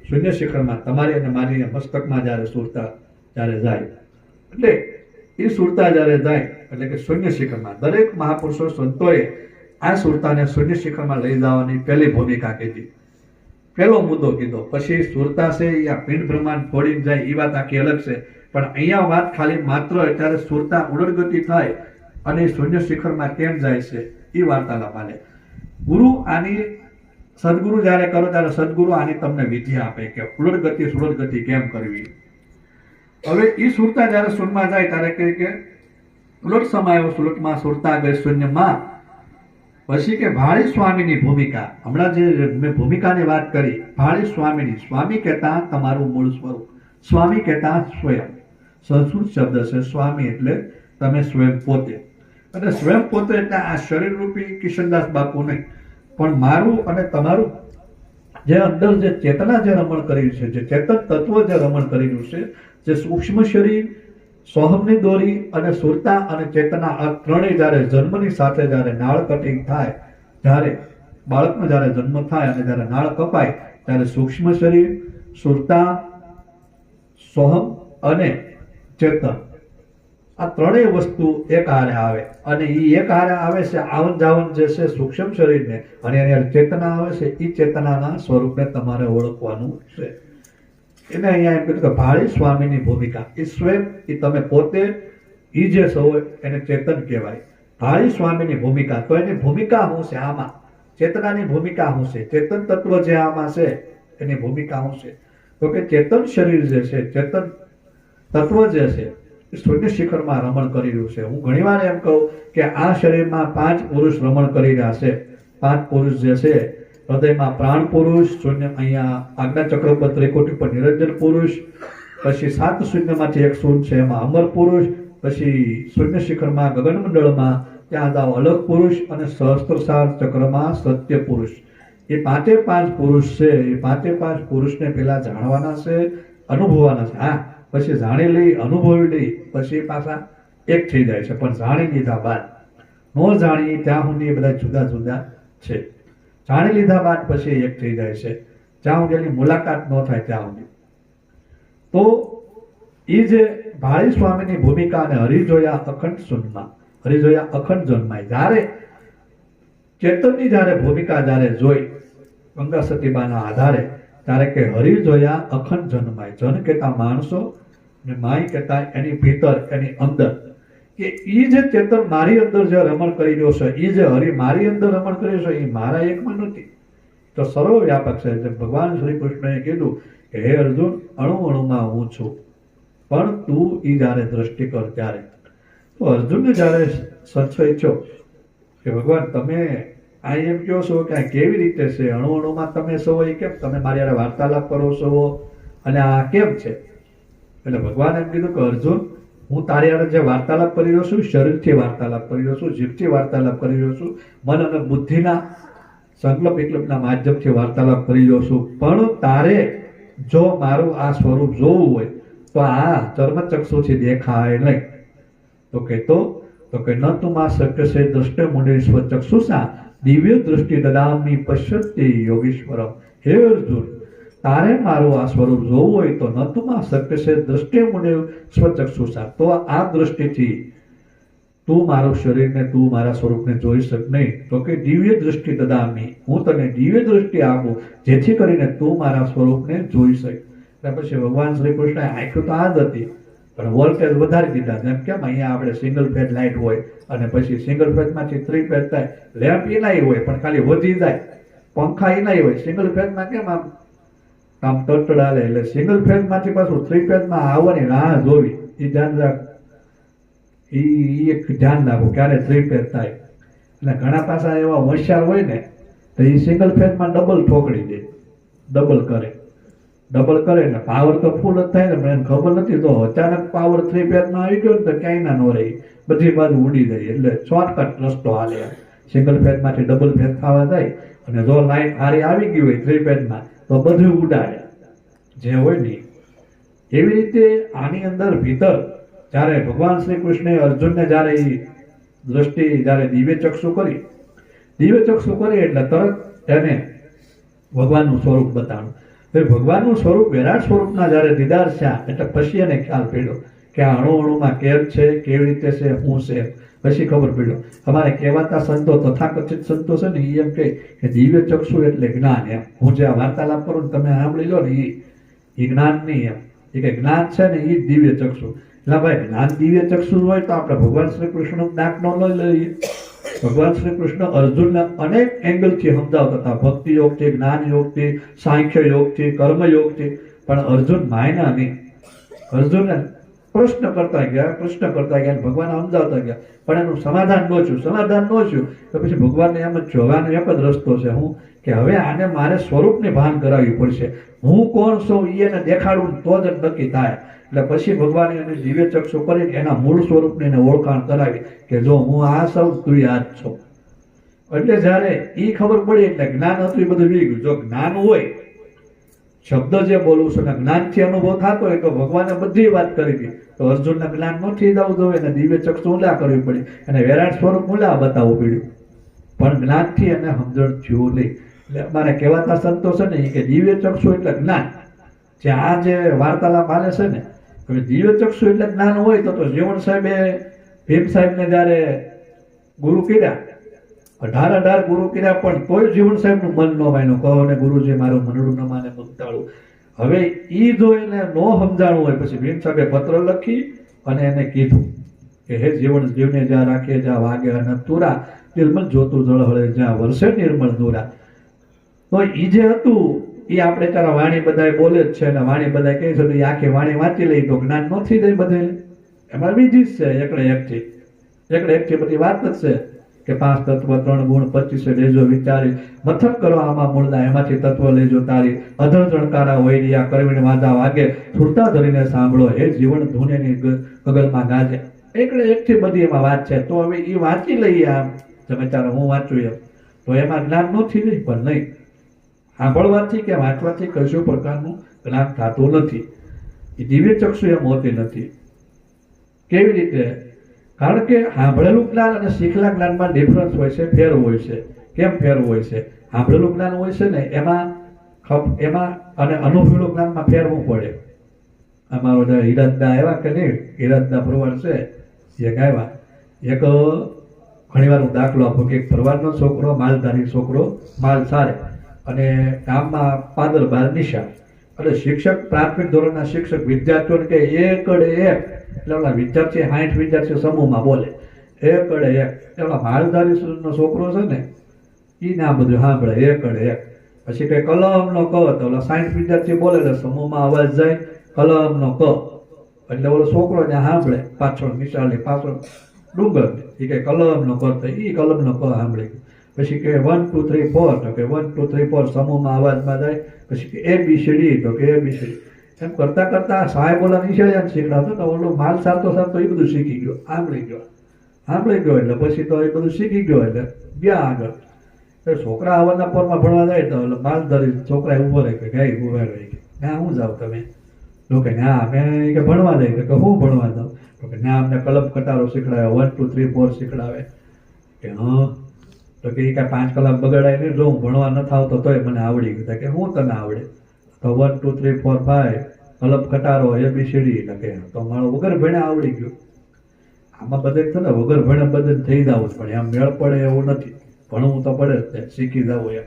શૂન્ય શિખરમાં તમારી અને મારી મસ્તકમાં જ્યારે સુરતા જ્યારે જાય, એટલે એ સુરતા જ્યારે જાય એટલે કે શૂન્ય શિખરમાં દરેક મહાપુરુષો સંતોએ આ સુરતાને શૂન્ય શિખરમાં લઈ જવાની પહેલી ભૂમિકા કીધી, પહેલો મુદ્દો કીધો. પછી સુરતા છે એ આ પિંડ બ્રહ્માંડ છોડીને જાય એ વાત આખી અલગ છે, પણ અહીંયા વાત ખાલી માત્ર અત્યારે સુરતા ઉડડગતિ થાય અને શૂન્ય શિખરમાં કેમ જાય છે એ વાર્તાલાપ હાલે. ગુરુ આની સદગુરુ જ્યારે કરો ત્યારે સદગુરુ આની તમને વિધિ આપે કે ઉડડગતિ સુડડગતિ કેમ કરવી. હવે એ સુરતા જ્યારે શૂન્યમાં જાય ત્યારે કહે કે ઉલટ સમાયો સુરતમાં સુરતા ગઈ શૂન્યમાં. પછી કે ભાળી સ્વામીની ભૂમિકા, હમણાં જે મેં ભૂમિકાની વાત કરી, ભાળી સ્વામીની. સ્વામી કહેતા તમારું મૂળ સ્વરૂપ, સ્વામી કહેતા સ્વયં. સંસ્કૃત શબ્દ છે સ્વામી એટલે તમે સ્વયં પોતે. અને સ્વયં પોતે એટલે આ શરીર રૂપી કિશનદાસ બાપુ નહીં, પણ મારું અને તમારું જે અંદર જે ચેતના જે રમણ કર્યું છે, જે ચેતન તત્વ જે રમણ કર્યું છે, જે સૂક્ષ્મ શરીર, સોહમની દોરી અને સુરતા અને ચેતના આ ત્રણેય જ્યારે જન્મની સાથે જ્યારે નાળ કટિંગ થાય, જ્યારે બાળકનો જ્યારે જન્મ થાય અને જ્યારે નાળ કપાય ત્યારે સૂક્ષ્મ શરીર, સુરતા, સોહમ અને ચેતન આ ત્રણેય વસ્તુ એક હારે આવે. અને એ એક હારે આવે છે આવન જાવન જે છે સૂક્ષ્મ શરીરને, અને એની ચેતના આવે છે એ ચેતનાના સ્વરૂપને તમારે ઓળખવાનું છે. એને અહીંયા એમ કીધું કે ભાળી સ્વામીની ભૂમિકા. એ સ્વયં એ તમે પોતે એ જે છો એને ચેતન કહેવાય. ભાળી સ્વામીની ભૂમિકા. તો એની ભૂમિકા શું છે આમાં? ચેતનાની ભૂમિકા શું છે? ચેતન તત્વ જે આમાં છે એની ભૂમિકા શું છે? તો કે ચેતન શરીર જે છે, ચેતન તત્વ જે છે એ શૂન્ય શિખરમાં રમણ કરી રહ્યું છે. હું ઘણીવાર એમ કહું કે આ શરીરમાં 5 પુરુષ રમણ કરી રહ્યા છે. 5 પુરુષ જે છે, હૃદયમાં પ્રાણ પુરુષ, શૂન્ય અહીંયા આજ્ઞા ચક્ર પર ત્રિકોટી પર નિરંજન પુરુષ, પછી 7 શૂન્યમાંથી 1 શૂન્ય છે એમાં અમર પુરુષ, પછી શૂન્ય શિખરમાં ગગનમંડળમાં ત્યાં જાઓ અલગ પુરુષ, અને સહસ્ત્રસાર ચક્રમાં સત્ય પુરુષ. એ 5 પુરુષ છે. એ 5 પુરુષને પેલા જાણવાના છે, અનુભવવાના છે. હા, પછી જાણી લઈ, અનુભવી લઈ, પછી પાછા એક થઈ જાય છે. પણ જાણી લીધા બાદ ન જાણીએ ત્યાં સુધી એ બધા જુદા જુદા છે. જાણી લીધા બાદ પછી એક થઈ જાય છે, જ્યાં સુધી એની મુલાકાત ન થાય ત્યાં સુધી. તો એ જે ભાળી સ્વામીની ભૂમિકા અને હરિજોયા અખંડ સુનમાં, હરિજોયા અખંડ જન્માય. જ્યારે ચેતનની જ્યારે ભૂમિકા જ્યારે જોઈ ગંગા સતીબાના આધારે, ત્યારે કે હરિજોયા અખંડ જન્માય. જન કહેતા માણસો ને માય કહેતા એની ભીતર, એની અંદર, કે એ જે ચેતન મારી અંદર જે રમણ કરી રહ્યો છે, એ જે હરિ મારી અંદર રમણ કર્યો છે, એ મારા એકમાં નથી, તો સર્વવ્યાપક છે. ભગવાન શ્રી કૃષ્ણએ કીધું કે હે અર્જુન, અણુ અણુમાં હું છું, પણ તું એ જ્યારે દ્રષ્ટિ કર ત્યારે. તો અર્જુનને જ્યારે સંશય થયો કે ભગવાન તમે આ એમ કહો છો કે આ કેવી રીતે છે, અણુ અણુમાં તમે છો, એ કેમ તમે મારી હારે વાર્તાલાપ કરો છો અને આ કેમ છે? એટલે ભગવાન એમ કીધું કે અર્જુન, હું તારી હારે જે વાર્તાલાપ કરી રહ્યો છું, શરીરથી વાર્તાલાપ કરી રહ્યો છું, જીભથી વાર્તાલાપ કરી રહ્યો છું, મન અને બુદ્ધિના સંકલ્પ વિકલ્પના માધ્યમથી વાર્તાલાપ કરી રહ્યો છું. પણ તારે જો મારું આ સ્વરૂપ જોવું હોય તો આ ચર્મચક્ષુથી દેખાય નહીં. તો કે ન તુમા શક્ય છે દ્રષ્ટે મુનિ સ્વચક્ષુષા દિવ્ય દૃષ્ટિ દદામી પશ્યતિ યોગીશ્વરમ. હે અર્જુન, તારે મારું આ સ્વરૂપ જોવું હોય તો ન તુમા શક્ય છે દ્રષ્ટે મુનિ સ્વચક્ષુષા. તો આ દ્રષ્ટિથી તું મારું શરીરને તું મારા સ્વરૂપને જોઈ શક નહીં, તો કે દિવ્ય દૃષ્ટિ દદામી, હું તને દિવ્ય દૃષ્ટિ આપું જેથી કરીને તું મારા સ્વરૂપને જોઈ શક. એટલે પછી ભગવાન શ્રી કૃષ્ણએ આંખો તો આ જ હતી પણ વોલ્ટેજ વધારી દીધા. જેમ કેમ અહીંયા આપણે સિંગલ ફેઝ લાઇટ હોય અને પછી સિંગલ ફેઝમાંથી 3 ફેઝ થાય, લેમ્પ એનાય હોય પણ ખાલી વધી જાય, પંખા એનાય હોય. સિંગલ ફેઝમાં કેમ આમ તડતડાલે, એટલે સિંગલ ફેઝમાંથી પાછું 3 ફેઝમાં આવવાની રાહ જોવી, એ ધ્યાન રાખ, એક ધ્યાન રાખો ક્યારે 3 ફેઝ થાય. એટલે ઘણા પાછા એવા હોશિયાર હોય ને તો એ સિંગલ ફેઝમાં ડબલ ઠોકડી દે, ડબલ કરે એટલે પાવર તો ફૂલ જ થાય ને, પણ એને ખબર નથી તો અચાનક પાવર 3 ફેઝમાં આવી ગયો ને તો ક્યાંય ના ન રહી, બધી બાજુ ઉડી જાય. એટલે શોર્ટકટ રસ્તો હાલે, સિંગલ ફેઝમાંથી ડબલ ફેઝ થવા જાય અને જો લાઈન હારી આવી ગઈ હોય 3 ફેઝમાં તો બધું ઉડાડે જે હોય ને. એવી રીતે આની અંદર ભીતર જ્યારે ભગવાન શ્રી કૃષ્ણે અર્જુનને જ્યારે એ દ્રષ્ટિ જ્યારે દિવ્ય ચક્ષુ કરી એટલે તરત એને ભગવાનનું સ્વરૂપ બતાવ્યું. ભગવાનનું સ્વરૂપ વિરાટ સ્વરૂપના જ્યારે દીદાર થયા એટલે પછી એને ખ્યાલ પડ્યો કે આ અણુ અણુમાં કેમ છે, કેવી રીતે છે, શું છે. પછી ખબર પડ્યો. અમારે કહેવાતા સંતો, તથાકથિત સંતો છે ને, એ એમ કે દિવ્ય ચક્ષુ એટલે જ્ઞાન. એમ હું જે આ વાર્તાલાપ કરું ને તમે સાંભળી લો ને, એ જ્ઞાન નહીં, એમ એ કે જ્ઞાન છે ને એ દિવ્ય ચક્ષુ. એટલે ભાઈ જ્ઞાન દિવ્ય ચક્ષુ હોય તો આપણે ભગવાન શ્રી કૃષ્ણનું દાખલો લઈ લઈએ. ભગવાન શ્રી કૃષ્ણ અર્જુનને અનેક એંગલથી સમજાવતા હતા, ભક્તિ યોગથી, જ્ઞાન યોગથી, સાંખ્ય યોગથી, કર્મ યોગથી, પણ અર્જુન માયના નહીં. અર્જુનને પ્રશ્ન કરતા ગયા ભગવાન સમજાવતા ગયા, પણ એનું સમાધાન ન થયું તો પછી ભગવાનને એમ જ જોવાનો એક જ રસ્તો છે, હું કે હવે આને મારે સ્વરૂપને ભાન કરાવવું પડશે. હું કોણ છું એને દેખાડવું તો જ નક્કી થાય. એટલે પછી ભગવાને એને દિવ્ય ચક્ષુ કરીને એના મૂળ સ્વરૂપને એને ઓળખાણ કરાવી કે જો હું આ સૌ તું આ જ છો. એટલે જ્યારે એ ખબર પડી એટલે જ્ઞાન હતું એ બધું વી ગયું. જો જ્ઞાન હોય, શબ્દ જે બોલું છું ને જ્ઞાનથી અનુભવ થતો હોય તો ભગવાને બધી વાત કરી હતી, તો અર્જુનને જ્ઞાન નથી જવું જોઈએ અને દિવ્ય ચક્ષુ ઊંડા કરવી પડી અને વિરાટ સ્વરૂપ ઊંડા બતાવવું પડ્યું, પણ જ્ઞાનથી એને સમજણ થયું નહીં. એટલે અમારે કહેવાતા સંતો છે ને કે દિવ્ય ચક્ષુ એટલે જ્ઞાન. જે આ જે વાર્તાલાપ હાલે છે ને, દિવ્ય ચક્ષુ એટલે જ્ઞાન હોય તો જીવણ સાહેબે ભીમ સાહેબને જયારે ગુરુ કર્યા, 18 ગુરુ કર્યા, પણ તોય જીવણ સાહેબનું મન ન માન્યું. કહો ને ગુરુજી મારું મનડું ન માને મુક્તાળું. હવે ઈ જો એને ન સમજાણું હોય પછી ભીમ સાહેબે પત્ર લખી અને એને કીધું કે હે જીવને જ્યાં રાખે જ્યાં વાગે અને તુરા, નિર્મલ જોતું જળ હળે જ્યાં વર્ષે નિર્મળ દુરા. તો ઈ જે હતું એ આપણે તારા વાણી બધા બોલે જ છે અને વાણી બધા કહે છે એ આખી વાણી વાંચી લઈ તો જ્ઞાન ન થઈ જાય બધે. એમાં બીજી જ છે એકડે એકથી બધી વાત જ છે કે 5 તત્વ 3 ગુણ 25 લેજો વિચારી, મથક કરો આમાં મૂળના એમાંથી તત્વ લેજો તારી, અધર જણકારા વૈરિયા કરવીને વાદા વાગે, સુરતા ધરીને સાંભળો હે જીવન ધૂનેની ગગલમાં ગાજે. એકડે એકથી બધી એમાં વાત છે. તો હવે એ વાંચી લઈએ આમ તમે ચાલો હું વાંચું એમ તો એમાં જ્ઞાન નથી નહીં, પણ નહીં સાંભળવાથી કે વાંચવાથી કશું પ્રકારનું જ્ઞાન થતું નથી. એ દિવ્ય ચક્ષુ એમ હોતી નથી. કેવી રીતે? કારણ કે સાંભળેલું જ્ઞાન અને શીખેલા જ્ઞાનમાં ડિફરન્સ હોય છે, ફેર હોય છે. કેમ ફેર હોય છે? સાંભળેલું જ્ઞાન હોય છે ને એમાં અને અનુભવેલું જ્ઞાનમાં ફેરવું પડે. અમારો હિરદદા આવ્યા કે નહીં, હિરદદા ભરવાડ છે, એક આવ્યા, એક ઘણી વાર હું દાખલો આપું કે ભરવાડનો છોકરો માલધારી છોકરો માલ સારે અને ગામમાં પાદર બાર નિશાળ, એટલે શિક્ષક પ્રાથમિક ધોરણના શિક્ષક વિદ્યાર્થીઓને કે એકડે એક, એટલે ઓલા વિદ્યાર્થી 60 વિદ્યાર્થીઓ સમૂહમાં બોલે એકડે એક. એટલે માલધારી નો છોકરો છે ને એ ના બધું સાંભળે એકડે એક. પછી કઈ કલમ નો ક તો ઓલા 60 વિદ્યાર્થી બોલે એટલે સમૂહમાં અવાજ જાય કલમ નો ક, એટલે ઓલો છોકરો ત્યાં સાંભળે પાછળ નિશાળની પાછળ ડુંગર એ કઈ કલમ નો કરતો એ કલમ નો ક સાંભળી. પછી કે 1 2 3 4 તો કે 1 2 3 4 સમૂહમાં અવાજમાં જાય. પછી કે ABCD તો કે ABCD. એમ કરતા કરતા સાહેબ ઓલા નિશાળિયાને શીખડાવતો તો ઓલો માલ સારતો એ બધું શીખી ગયો, સાંભળી ગયો એટલે પછી તો એ બધું શીખી ગયો એટલે ગયા આગળ. છોકરા આવવાના પોરમાં ભણવા જાય તો માલધારી છોકરા ઉભો રહે કે ગાય ઉભા રહી કે ના હું જાઉં તમે તો કે ના અમે કે ભણવા જાય કે હું ભણવા જાઉં તો કે ના અમને કલમ કટારો શીખડાવે 1 2 3 4 શીખડાવે કે હા તો કે 5 કલાક બગાડાય નહીં, જો હું ભણવા ન આવતો તોય મને આવડી ગયું કે હું તને આવડે તો 1 2 3 4 5 કલમ કટારો ABCD એટલે કે તો મારો વગર ભણે આવડી ગયું. આમાં બધે છે ને વગર ભણે બધે થઈ જવું જ પડે, આમ મેળ પડે એવું નથી, ભણવું તો પડે જ, શીખી જવું એમ.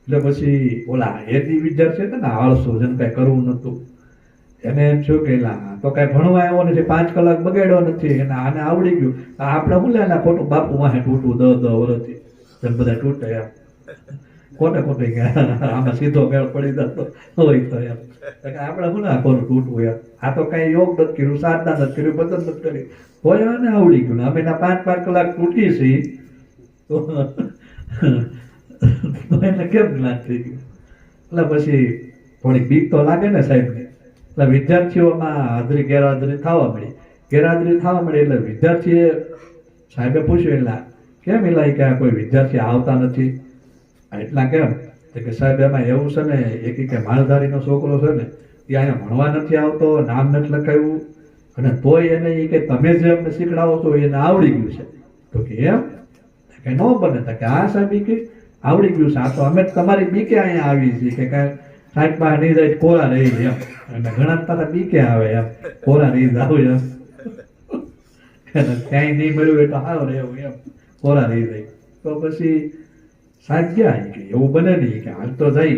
એટલે પછી ઓલા હેદી વિદ્યાર્થી હતા ને આળસુ, જેને કઈ કરવું નતું, એને એમ થયું કે તો કઈ ભણવા આવ્યો નથી, 5 કલાક બગાડ્યો નથી, એને આને આવડી ગયું, આપણે શું લે ખોટું બાપુ વાહે તૂટવું 10 વર્ષથી, જેમ બધા તૂટે એમ ખોટે ખોટી ગયા, આમાં સીધો મેળ પડી જતો હોય તો એમ આપણે શું ના ખોટું તૂટવું એમ. આ તો કઈ યોગ નથી કર્યું, સાધના નથી કર્યું, પસંદ નથી કરી, હોય આને આવડી ગયું. અમે 5 કલાક તૂટી છીએ તો એને કેમ જ્ઞાન થઈ ગયું? એટલે પછી થોડીક બીક તો લાગે ને સાહેબને. એટલે વિદ્યાર્થીઓમાં હાજરી ગેરહાજરી થવા મળી, એટલે વિદ્યાર્થીએ સાહેબે પૂછ્યું એટલે કેમ એલા કે કોઈ વિદ્યાર્થી આવતા નથી? એટલા કેમ? કે સાહેબ એમાં એવું છે ને, એક કે માલધારીનો છોકરો છે ને, એ અહીંયા ભણવા નથી આવતો, નામ નથી લખાયું, અને તોય એને એ કે તમે જે અમને શીખડાવો છો એને આવડી ગયું છે. તો કે એમ કે ન બને, કે હા સાહેબ કે આવડી ગયું છે, આ તો અમે તમારી બીકે અહીંયા આવી છીએ કે કાંઈ સાહેબ પાસે નહીં જાય કોરા રહી એમ, અને ઘણા તારા બીકે આવે એમ, કોરા રહી જાવ એમ, ક્યાંય નહીં મળ્યું હોય તો સારું રહેવું એમ, કોરા રહી જાય. તો પછી સાહેબ ગયા કે એવું બને નહીં, કે હાલ તો જાય.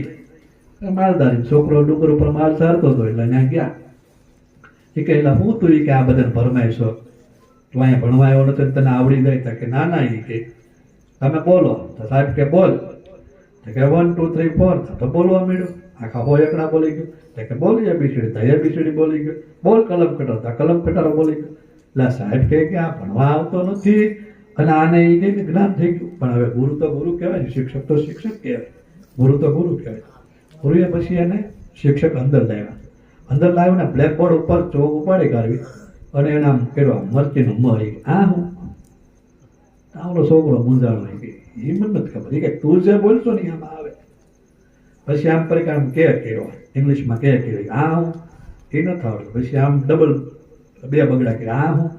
માલધારી છોકરો ડુંગર ઉપર માલ ચારતો હતો એટલે ત્યાં ગયા. એ કે એટલે હું તું કે આ બધાને ભરમાઈશો, તું અહીંયા ભણવા આવ્યો નથી તને આવડી જાય? કે ના ના, એ કે તમે બોલો. તો સાહેબ કે બોલ. કે 1 2 3 4, તો બોલવા માંડ્યો, આખા હોય એકડા બોલી ગયો. કે બોલ એબીસીડી, તો એબીસીડી બોલી ગયો. બોલ કલમ કટર, તો કલમ કટારો બોલી ગયો. એટલે સાહેબ કે આ ભણવા આવતો નથી અને આને એ કઈ જ્ઞાન થઈ ગયું. પણ હવે ગુરુ તો ગુરુ કહેવાય, શિક્ષક તો શિક્ષક કહેવાય, ગુરુ તો ગુરુ કહેવાય. ગુરુએ પછી એને શિક્ષક અંદર લાવ્યો ને બ્લેકબોર્ડ ઉપર ચોક ઉપાડી કાઢવી અને એને આમ કર્યો મરચીનું મ. આ હું આવડો છોકરો મૂંઝાણો, એ મને નથી ખબર, એ કે તું જે બોલશો ને આમાં આવે. પછી આમ કરી આમ કે કર્યો, ઇંગ્લિશમાં કે કર્યો, આ હું એ નથી આવડતું. પછી આમ ડબલ 2 બગડા કર્યા, આ હું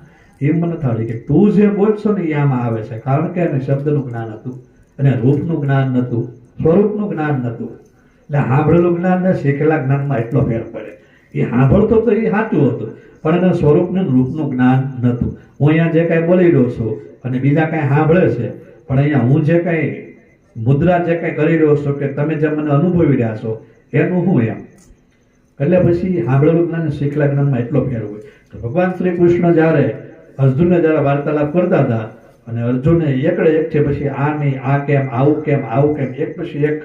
એ મને નથી આવડી. કે તું જે બોલશો ને એ આમાં આવે છે, કારણ કે એને શબ્દનું જ્ઞાન હતું અને રૂપનું જ્ઞાન નહોતું, સ્વરૂપનું જ્ઞાન નહોતું. એટલે સાંભળેલું જ્ઞાન ને શીખેલા જ્ઞાનમાં એટલો ફેર પડે. એ સાંભળતો તો એ સાચું હતું, પણ એને સ્વરૂપનું રૂપનું જ્ઞાન નહોતું. હું અહીંયા જે કાંઈ બોલી રહ્યો છું અને બીજા કાંઈ સાંભળે છે, પણ અહીંયા હું જે કાંઈ મુદ્રા જે કાંઈ કરી રહ્યો છું કે તમે જે મને અનુભવી રહ્યા છો એનું હું એમ. એટલે પછી સાંભળેલું જ્ઞાન શીખેલા જ્ઞાનમાં એટલો ફેર હોય. તો ભગવાન શ્રી કૃષ્ણ જ્યારે અર્જુનને જ્યારે વાર્તાલાપ કરતા હતા અને અર્જુને એકડે એક છે પછી આ નહીં, આ કેમ, આવું કેમ, આવું કેમ, એક પછી એક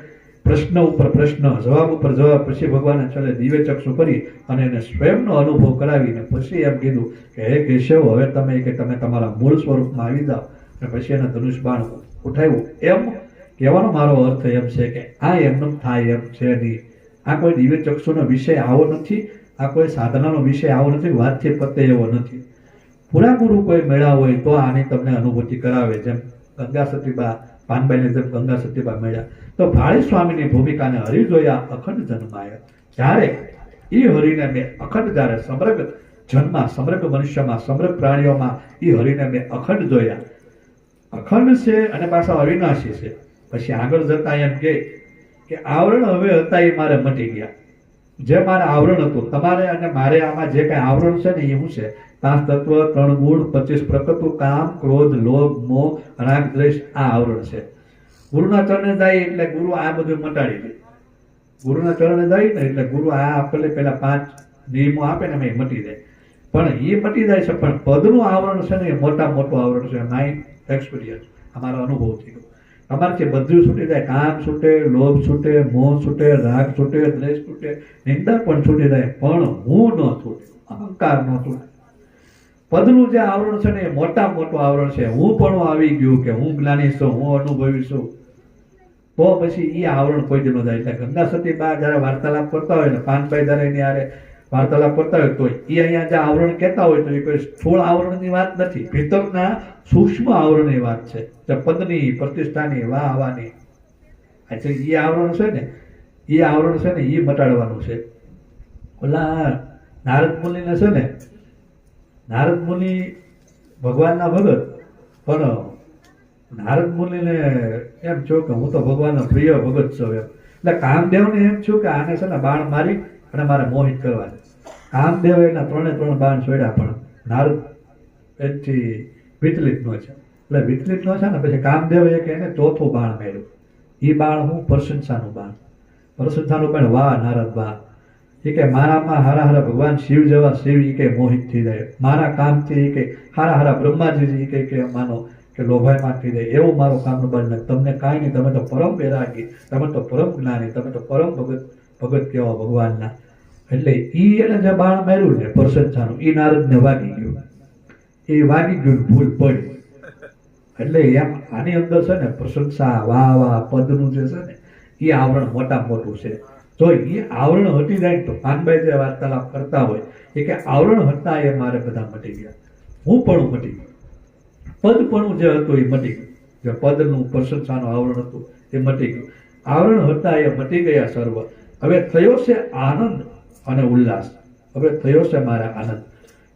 પ્રશ્ન ઉપર પ્રશ્ન, જવાબ ઉપર જવાબ, પછી ભગવાને છેલ્લે દિવ્ય ચક્ષુ કરી અને એને સ્વયંનો અનુભવ કરાવીને પછી એમ કીધું કે હે કેશવ, હવે તમે કે તમે તમારા મૂળ સ્વરૂપમાં આવી જાઓ. અને પછી એને ધનુષ બાણ ઉઠાવ્યું. એમ કહેવાનો મારો અર્થ એમ છે કે આ એમને થાય એમ છે નહીં. આ કોઈ દિવ્ય ચક્ષુનો વિષય આવો નથી, આ કોઈ સાધનાનો વિષય આવો નથી, વાતથી પતે એવો નથી. પૂરા ગુરુ કોઈ મેળા હોય તો આની તમને અનુભૂતિ કરાવે. જેમ ગંગા સતીબા, પાનબાઈને જેમ ગંગા સતીબા મળ્યા, તો ભાળી સ્વામીની ભૂમિકાને હરી જોયા અખંડ જન્માયા. જ્યારે એ હરિને મેં અખંડ, જ્યારે સમગ્ર જન્મા, સમગ્ર મનુષ્યમાં, સમગ્ર પ્રાણીઓમાં એ હરિને મેં અખંડ જોયા. અખંડ છે અને પાછા અવિનાશી છે. પછી આગળ જતા એમ કે આવરણ હવે હતા એ મારે મટી ગયા. જે મારે આવરણ હતું, તમારે અને મારે આમાં જે કઈ આવરણ છે ને એ શું છે? 5 તત્વ, 3 ગુણ, 25 પ્રકૃતિ, કામ, ક્રોધ, લોભ, મોહ, રાગ, દ્વેષ, આ આવરણ છે. ગુરુના ચરણે જાય એટલે ગુરુ આ બધું મટાડી દે. ગુરુના ચરણે જાય ને એટલે ગુરુ આ આપણને પેલા 5 નિયમો આપે ને એમ મટી જાય. પણ એ મટી જાય છે, પણ પદનું આવરણ છે ને એ મોટા મોટું આવરણ છે. માઇન્ડ એક્સપિરિયન્સ, અમારો અનુભવ થઈ ગયો. તમારે બધું છૂટી જાય, કામ છૂટે, લોભ છૂટે, મોહ છૂટે, રાગ છૂટે, દ્વેષ છૂટે, નિંદા પણ છૂટી જાય, પણ હું ન છૂટે, અહંકાર ન છૂટે. પદનું જે આવરણ છે ને એ મોટા મોટું આવરણ છે. હું પણ આવી ગયું કે હું જ્ઞાની છું, હું અનુભવી છું, તો પછી એ આવરણ કોઈ દી ન જાય. એટલે ગંગા સતી બા જયારે વાર્તાલાપ કરતા હોય ને, પાનભાઈ જયારે એની હારે વાર્તાલાપ કરતા હોય તો એ અહીંયા જે આવરણ કહેતા હોય તો એ કોઈ સ્થૂળ આવરણની વાત નથી, ભીતરના સૂક્ષ્મ આવરણની વાત છે. જે પદની, પ્રતિષ્ઠાની, વાહવાની, એટલે એ આવરણ છે ને, એ આવરણ છે ને એ મટાડવાનું છે. ઓલા નારદ મુનિને છે ને, નારદ મુનિ ભગવાનના ભગત, પણ નારદ મુનિને એમ છો કે હું તો ભગવાનનો પ્રિય ભગત છું એમ. એટલે કામદેવને એમ છું કે આને છે ને બાણ મારી અને મારે મોહિત કરવા છે. કામદેવ એના 3 બાણ છોડ્યા, પણ નારદ એથી વિચલિત ન છે. એટલે વિચલિત ન છે ને પછી કામદેવે એક એને ચોથું બાણ માર્યું. એ બાણ હું પ્રશંસાનું બાણ. પ્રશંસાનું બાણ, વાહ નારદ વાહ, એ કે મારામાં હારા હારા ભગવાન શિવ જેવા શિવ એ કે મોહિત થઈ જાય, મારા કામથી એ કે હારા હારા બ્રહ્માજી કે માનો કે લોભાયમાં થઈ જાય, એવું મારું કામનું બળ નથી. તમને કાંઈ નહીં, તમે તો પરમ વૈરાગી, તમે તો પરમ જ્ઞાની, તમે તો પરમ ભગત કહેવા ભગવાનના. એટલે ઈ એને જે બાણ માર્યું ને પ્રશંસાનું, ઈ નારદને વાગી ગયું. એ વાગી ગયું, ભૂલ પડી. એટલે એમ આની અંદર છે ને પ્રશંસા, વાહ વાહ પદનું જે છે ને એ આવરણ મોટા મોટું છે. જો એ આવરણ હટી જાય તો કાનભાઈ જે વાર્તાલાપ કરતા હોય એ કે આવરણ હતા એ મારે બધા મટી ગયા, હું પણ મટી ગયું, પદ પણ જે હતું એ મટી ગયું, જે પદનું પ્રશંસાનું આવરણ હતું એ મટી ગયું, આવરણ હતા એ મટી ગયા સર્વ. હવે થયો છે આનંદ અને ઉલ્લાસ, હવે થયો છે મારા આનંદ.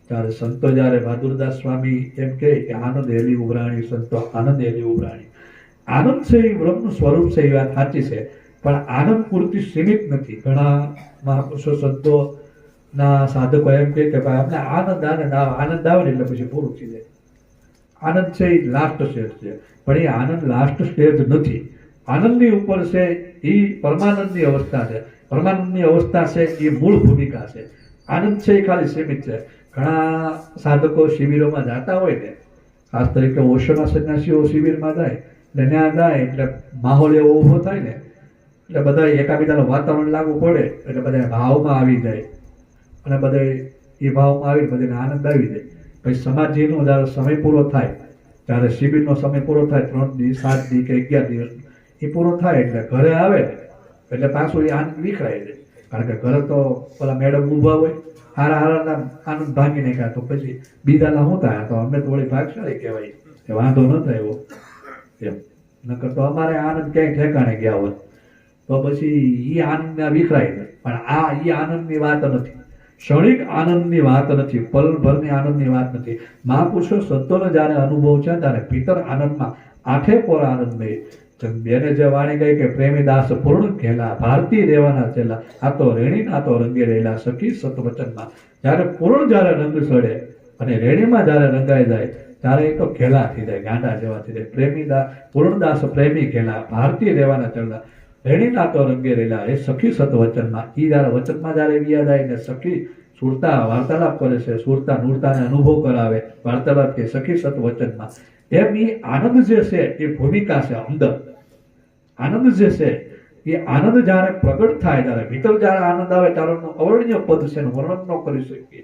ત્યારે સંતો જ્યારે બહાદુરદાસ સ્વામી એમ કહે કે આનંદ હેલી ઉભરાણી, સંતો આનંદ હેલી ઉભરાણી. આનંદ છે એ બ્રહ્મનું સ્વરૂપ છે, એ વાત સાચી છે, પણ આનંદ પૂરતી સીમિત નથી. ઘણા મહાપુરુષો સંતો ના સાધકો એમ કે ભાઈ અમને આનંદ આનંદ આવે ને એટલે પછી પૂરું થઈ જાય. આનંદ છે એ લાસ્ટ સ્ટેજ છે, પણ એ આનંદ લાસ્ટ સ્ટેજ નથી. આનંદની ઉપર છે એ પરમાનંદની અવસ્થા છે, પરમાનંદની અવસ્થા છે એ મૂળ ભૂમિકા છે. આનંદ છે એ ખાલી સીમિત છે. ઘણા સાધકો શિબિરોમાં જતા હોય ને, ખાસ તરીકે ઓશોના સંન્યાસીઓ શિબિરમાં જાય એટલે ત્યાં જાય એટલે માહોલ એવો ઊભો થાય ને એટલે બધા એકાબીજાનું વાતાવરણ લાગુ પડે એટલે બધા ભાવમાં આવી જાય અને બધા એ ભાવમાં આવી બધાને આનંદ આવી જાય. પછી સમાધિનો જ્યારે સમય પૂરો થાય, જ્યારે શિબિરનો સમય પૂરો થાય, 3 દિવસ 7 દિવસ કે 11 દિવસ એ પૂરો થાય એટલે ઘરે આવે એટલે પાછું એ આનંદ વિખરાય જાય. કારણ કે ઘરે તો પેલા મેડમ ઊભા હોય, હારા હારા આનંદ ભાંગી નાખ્યા તો પછી બીજાના શું થાય, તો અમે તો વળી ભાગશાળી કહેવાય, એ વાંધો ન થાય એવો એમ. નકર તો અમારે આનંદ ક્યાંય ઠેકાણે ગયા હોત તો પછી એ આનંદ વિખરાય જાય. પણ આ એ આનંદની વાત નથી, ક્ષણિક આનંદની વાત નથી, પલભરની આનંદની વાત નથી. મહાપુરુષો સંતોને જ્યારે અનુભવ છે ત્યારે ભીતર આનંદમાં આઠે પોર આનંદ નહીં. બેને જે વાણી ગઈ કે પ્રેમી દાસ પૂર્ણ ખેલા, ભારતી રહેવાના છેલ્લા, આ તો રેણી ના તો રંગે રહેલા, સખી સતવચનમાં. જ્યારે પૂર્ણ જ્યારે રંગ સડે અને રેણીમાં જ્યારે રંગાઈ જાય ત્યારે એ તો ખેલા થઈ જાય, ગાંડા જેવા થઈ જાય. પ્રેમી દાસ પૂર્ણદાસ પ્રેમી ખેલા, ભારતી રહેવાના છેલ્લા, રેણી ના તો રંગે રહેલા, એ સખી સતવચનમાં. એ જયારે વચનમાં જયારે વ્યા જાય ને સખી સુરતા વાર્તાલાપ કરે છે, સુરતા નૂરતાને અનુભવ કરાવે, વાર્તાલાપ કે સખી સતવચનમાં. એમ એ આનંદ જે છે એ ભૂમિકા છે અંદર. આનંદ જે છે એ આનંદ જયારે પ્રગટ થાય, ત્યારે ભીતર જયારે આનંદ આવે ત્યારે અવર્ણનીય પદ છે, વર્ણન ન કરી શકીએ,